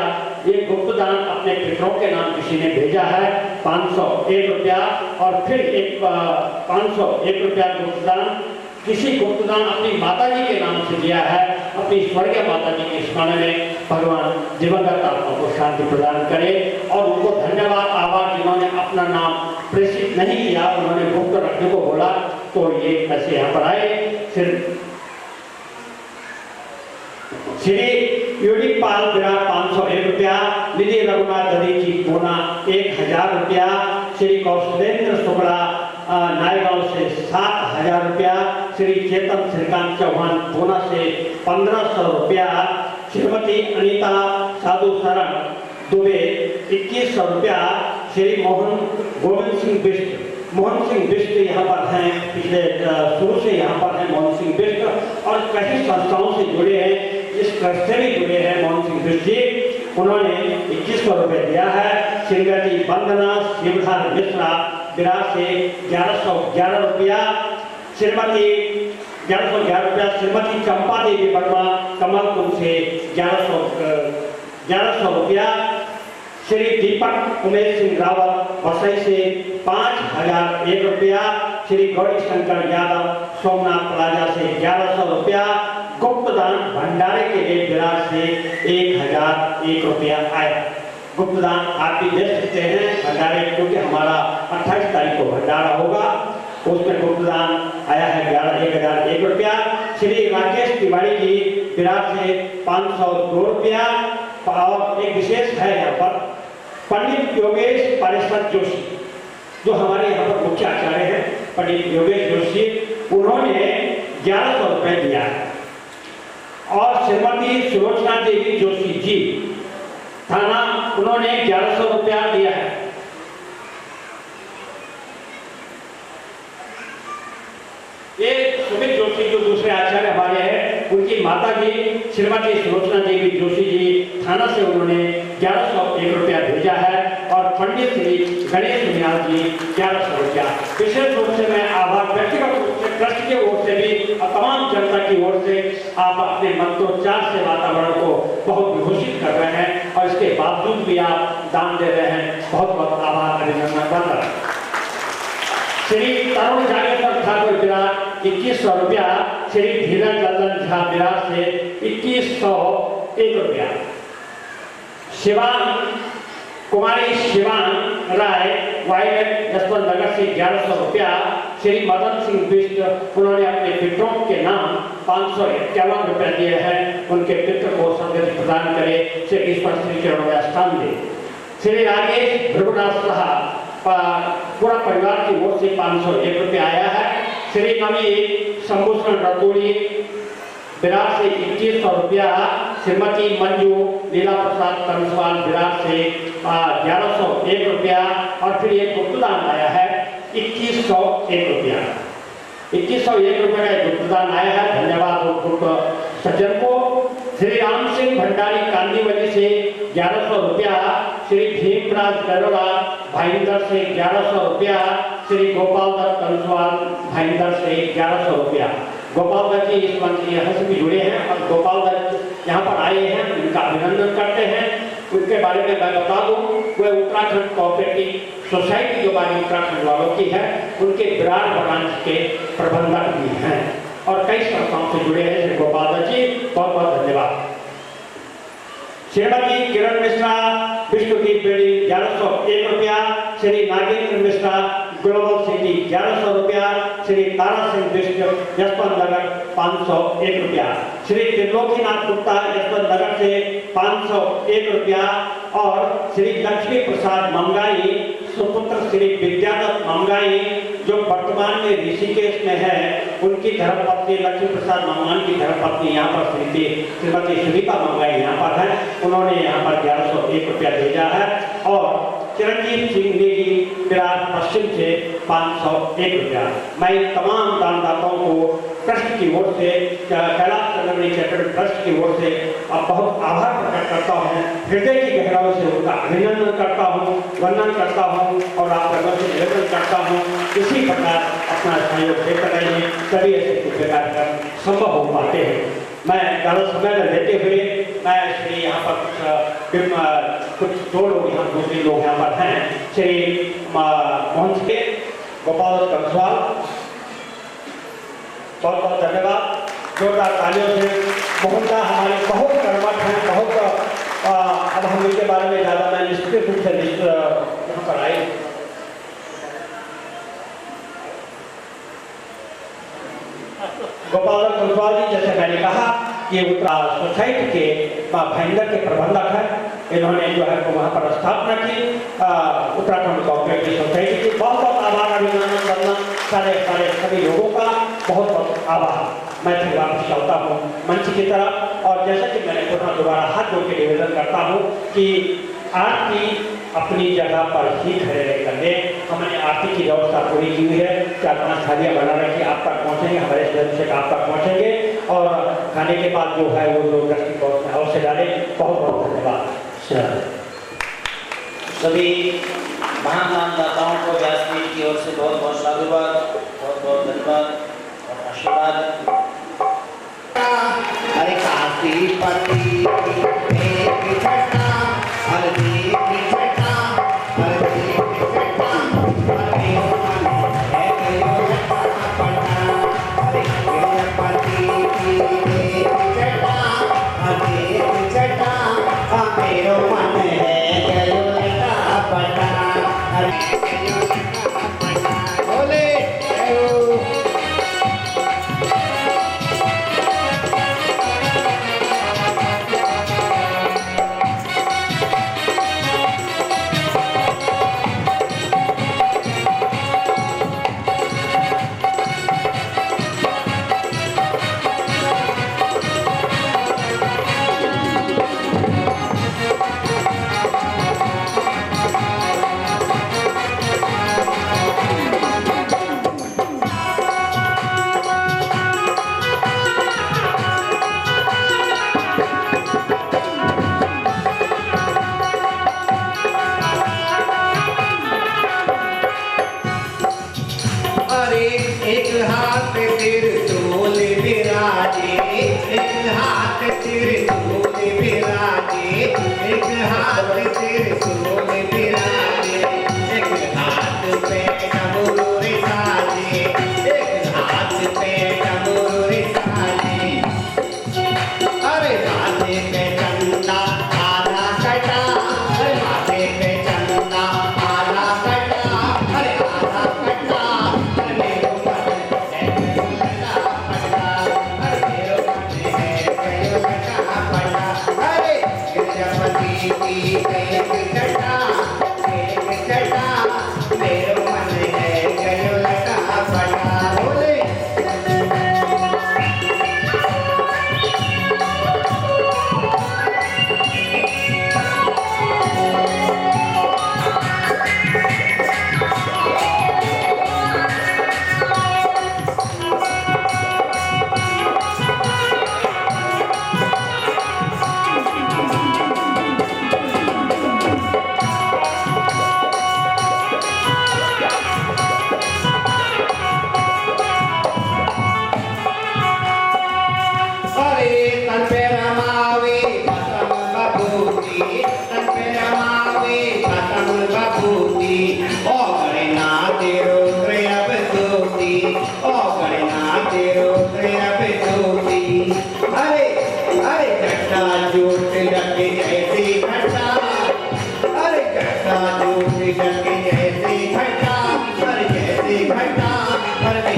ये गुप्तदान अपने पितरों के नाम किसी ने भेजा है 501 रुपया। और फिर एक 501 रुपया गुप्तदान किसी गुप्तदान अपनी माता जी के नाम से दिया है। अपनी स्वर्गीय माता जी के स्मरण में भगवान दिवंगत आत्मा को शांति प्रदान करे और उनको धन्यवाद आभार, जिन्होंने अपना नाम प्रेषित नहीं किया, उन्होंने गुप्त रखने को बोला, तो ये पैसे यहाँ पर आए। श्री यूडी पाल विराट 501 रुपया। निधि रघुनाथ दधी जी पूना 1,000 रुपया। श्री कौशलेंद्र शुक्ला नायगांव से 7,000 रुपया। श्री चेतन श्रीकांत चौहान पूना से 1,500 रुपया। श्रीमती अनीता साधु शरण दुबे 2,100 रुपया। श्री मोहन सिंह बिष्ट यहाँ पर हैं, पिछले शुरू से यहाँ पर हैं मोहन सिंह बिष्ट और कई संस्थाओं से जुड़े हैं, इस ट्रस्ट से भी जुड़े हैं मोहन सिंह बिष्ट जी, उन्होंने 2,100 रुपये दिया है। श्रीमती वंदना शिवधार मिश्रा विराट से 1,111 रुपया। श्रीमती 1,111 रुपया। श्रीमती चंपा देवी वर्मा कमलपुर से 1,100 रुपया। श्री दीपक उमेश सिंह रावत वसई से 5,001 रुपया। श्री गौरी शंकर यादव सोमनाथ प्लाजा से 1,100 रुपया। गुप्तदान भंडारे के लिए विराट से 1,001 रुपया आया। गुप्तदान आप भी दे सकते हैं भंडारे, क्योंकि हमारा 28 तारीख को भंडारा होगा, उसमें गुप्तदान आया है 1,001 रुपया। श्री राकेश तिवारी जी विराट से 502 रुपया। और एक विशेष है यहाँ पर पंडित योगेश पारिषद जोशी, जो हमारे यहाँ पर मुख्य आचार्य हैं, पंडित योगेश जोशी, उन्होंने 1,100 रुपये दिया है। और श्रीमती सुलोचना देवी जोशी जी थाना, उन्होंने 1,100 रुपया दिया है। ये सुमित जोशी जो दूसरे आचार्य हमारे हैं, उनकी माता जी श्रीमती सुलोचना देवी जोशी जी थाना से उन्होंने 1,101 रुपया भेजा है। और पंडित श्री गणेश निहाल जी 1,100 रुपया। विशेष रूप से मैं आभार व्यक्तिगत रूप से ट्रस्ट की ओर से भी और तमाम जनता की ओर से आप अपने मंत्रोच्चार से वातावरण को बहुत विभूषित कर रहे हैं और इसके बावजूद भी आप दान दे रहे हैं, बहुत बहुत आभार अभिनंदन करता हूं। श्री तरुण जागेश्वर ठाकुर विराट 2,100 रुपया। श्री धीरज लल्लन झा विराट से 2,101 रुपया। शिवान कुमारी शिवान राय वायलेट यशवंत नगर से 1,100 रुपया। श्री मदन सिंह बिष्ट, उन्होंने अपने पितरों के नाम 551 रुपया दिए हैं, उनके पितृ को सदगति प्रदान करे, श्री ईश्वर श्री चरणों में स्थान दे। श्री राजेश भृगुनाथ साहा पूरा परिवार की ओर से 501 रुपया आया है। श्री नवी शंभूषण रतूड़ी विराट से 2,100 रुपया। श्रीमती मंजू लीला प्रसाद कंसवाल विराट से 1,101 रुपया। और फिर एक गुप्तदान आया है 2,101 रुपया। 2,101 रुपये का गुप्तदान आया है, धन्यवाद उस गुप्त सज्जन को। श्री राम सिंह भंडारी कांदीवली से 1100 रुपया, श्री भीमराज गरोड़ा भाईंदर से 1100 रुपया, श्री गोपाल दत्त कंसवाल भाईंदर से 1100 रुपया। गोपाल दत्त जी इस मंच यहाँ से भी जुड़े हैं और गोपाल दत्त यहाँ पर आए हैं, उनका अभिनंदन करते हैं। उनके बारे में मैं बता दूं, वे उत्तराखंड कोऑपरेटिव सोसाइटी जो बारी उत्तराखंड वालों की है, उनके विराट ब्रांच के प्रबंधक भी हैं और कई संस्थाओं से जुड़े हैं। श्री गोपाल दत्त जी बहुत बहुत धन्यवाद। श्रीमती किरण मिश्रा विष्णुदीप बेड़ी 1101 रुपया, श्री नागेंद्र मिश्रा ग्लोबल सिटी 1100 रुपया, श्री तारा सिंह बिश्प यशवंत नगर 501 रुपया, श्री त्रिलोकीनाथ गुप्ता यशवंत नगर से 501 रुपया और श्री लक्ष्मी प्रसाद मंगाई सुपुत्र श्री विद्यादत्त मंगाई जो वर्तमान में ऋषिकेश में है, उनकी धर्मपत्नी लक्ष्मी प्रसाद मंगाई की धर्मपत्नी यहाँ पर श्रीमती सुनीता मंगाई यहाँ पर है, उन्होंने यहाँ पर 1101 रुपया भेजा है और चिरंजीव सिंह नेगी विराट पश्चिम से 501 रुपया। मैं तमाम दानदाताओं को ट्रस्ट की ओर से, कैलाश चंद्रमणि चैरिटेबल ट्रस्ट की ओर से बहुत आभार प्रकट करता हूँ, हृदय की गहराई से उनका अभिनंदन करता हूँ, वंदन करता हूँ और आप लोगों से निवेदन करता हूँ इसी प्रकार अपना सहयोग देते रहिए, तभी ऐसे कुछ कार्यक्रम संभव हो पाते हैं। मैं ज़्यादा समय न लेते हुए मैं श्री यहाँ पर कुछ दो लोग यहाँ दूसरे लोग यहाँ पर हैं, श्री मोहन के गोपाल कंसवाल, बहुत बहुत धन्यवाद। जोरदार तालियों से मोहन का हमारे बहुत कर्मठ हैं, बहुत अब हम इनके बारे में ज़्यादा मैं निश्चित रूप से यहाँ पर आए। गोपाल कंसवाल जी, जैसे मैंने कहा कि सोसाइटी के भाईंदर के प्रबंधक हैं, इन्होंने जो है वहाँ पर स्थापना की उत्तराखंड कोऑपरेटिव सोसाइटी की। बहुत बहुत आभार, अभिनंदन करना सारे सभी लोगों का बहुत बहुत आभार। मैं फिर वापस चलता हूँ मंच की तरफ और जैसा कि मैंने पुनः दोबारा हाथ जोड़ के निवेदन करता हूँ कि आरती अपनी जगह पर ही खड़े रहकर दे। हमने आरती की व्यवस्था पूरी की हुई है, 4-5 थालियाँ बना रखी, आप तक पहुँचेंगे, हमारे स्वयंसेवक आप तक पहुँचेंगे और खाने के बाद जो है वो लोग दृष्टि बॉक्स में अवश्य डालें। बहुत बहुत धन्यवाद। सभी महान दानदाताओं को व्यासपीठ की ओर से बहुत बहुत साधुवाद, बहुत बहुत धन्यवाद और आशीर्वाद। अरे काशी पति एक छटा, हर देव की छटा, हर देव की छटा, हरे मन है यो पटा। अरे पति की एक छटा, हर देव की छटा, मेरो मन है यो पटा। बोले की एक छटा ओ गणनाथ रुद्र अब स्तुति, ओ गणनाथ रुद्र अब स्तुति। अरे अरे जटा जूट लगे जैसी घटा, अरे जटा जूट लगे जैसी घटा, अरे जैसी घटा, अरे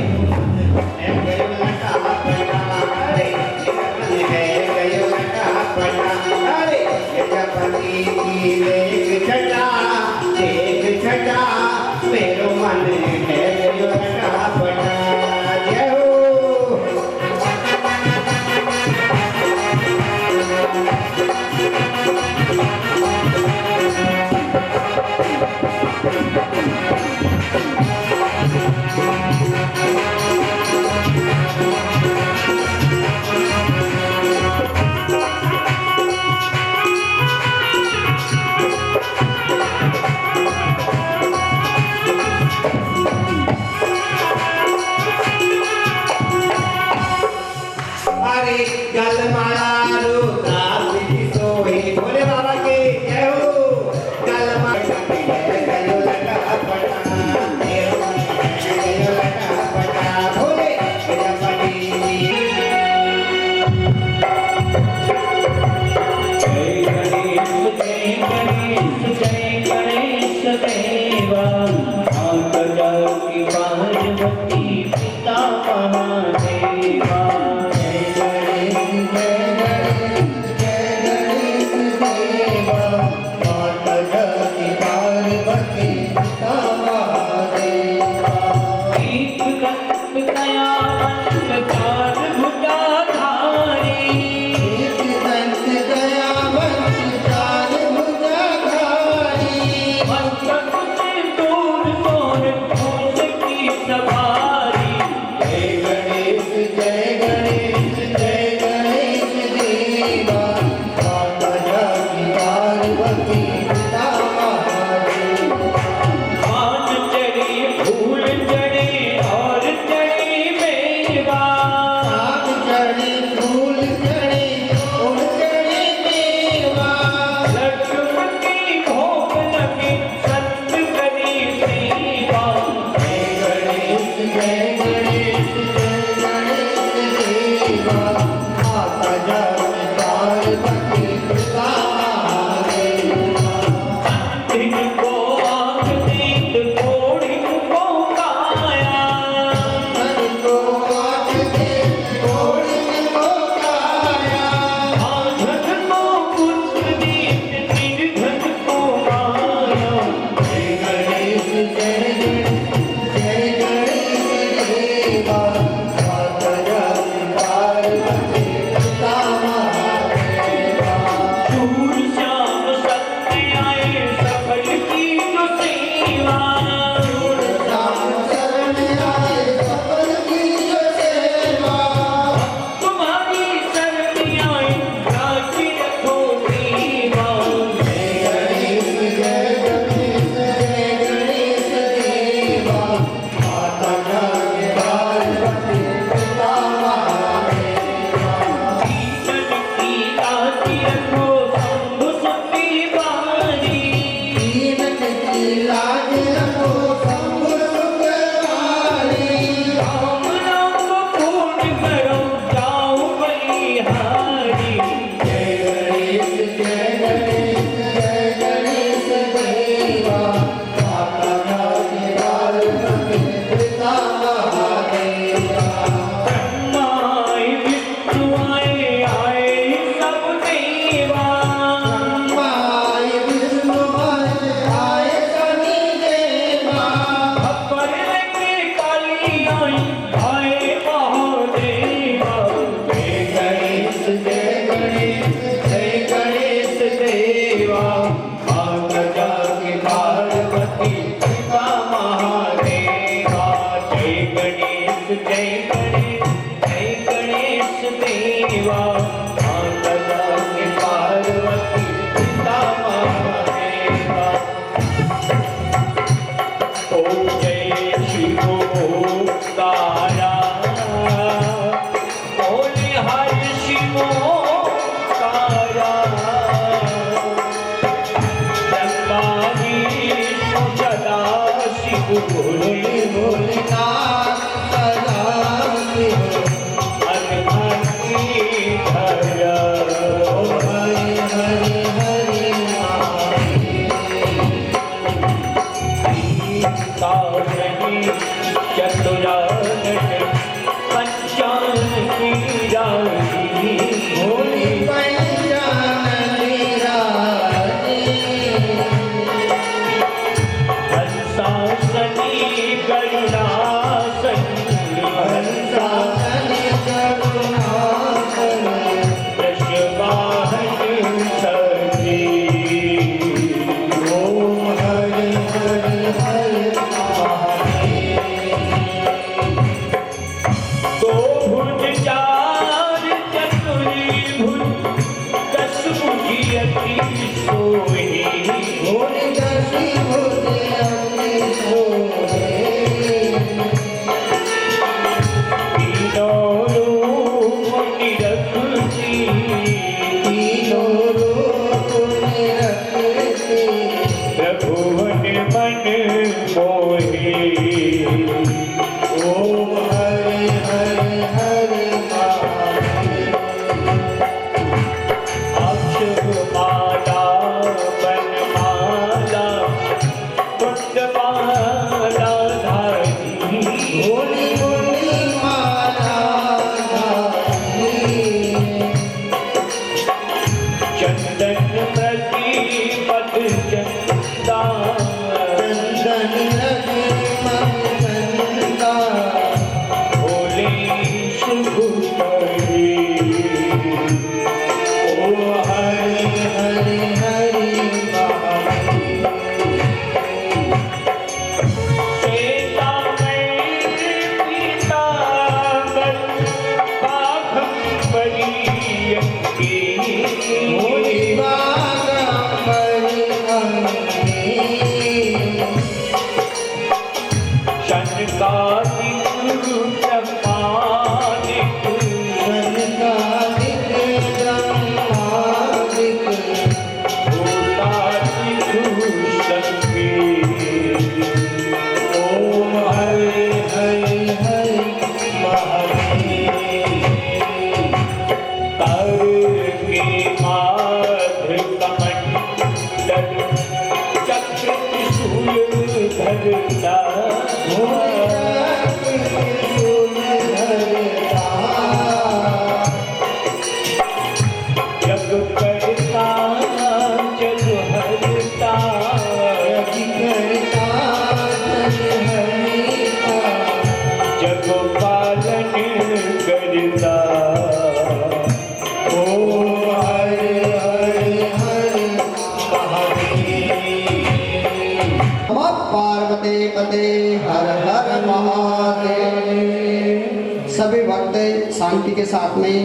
गयो लटा पटा, अरे है गयो लटा पटा, अरे प्रजापति की एक छटा मेरो मन है गयो लटा पटा। जय हो। अरे गलमाला रुद्राक्ष की सोई, भोले बाबा के जय हो। गलमाला गयो लटा पटा, मेरो मन है गयो लटा पटा, भोले प्रजापति। जय गणेश देवा, हाथ जाओ की पार्वती पिता महादेवा। भोले भोलेनाथ सजाते हो अनघा की धारा हरे हरे हरे काशनी चतुरानन पंचान की रानी भोली पंचाननी रानी हंसासनी करुणासनी हंसासनी करुणासनी वृषवाहन सती ओम हरे हरे हरे दो भुज चार चतुर्भुज दस भुजी अति सोही भोले दसी भोले अपने सोहे तीनों रूप निरखती तीनों रूप निरखते प्रभुवन मन मोहे ओम हरे हरे हरे महादेव अक्षमाला बनमाला कुंडमाला धारी भोली भोली माला धारी चंदन प्रति पद चंदा चंदन लगे मंगला भोले शुभ करे ओम हरे हरे हरे महादेव श्वेतांबर पीतांबर बाघंबरी अंगी भोली बागंबरी अंगी शनकादिक प्रमाणिक शनकादिक ब्रह्मादिक भूतादिक संगी ओम हरे हरे हरे महादेव कर के माध कमंडल चक्र त्रिशूल धरता जग करता जग हरता जग पालन करता पार्वती पते हर हर महादेव। सभी भक्त शांति के साथ में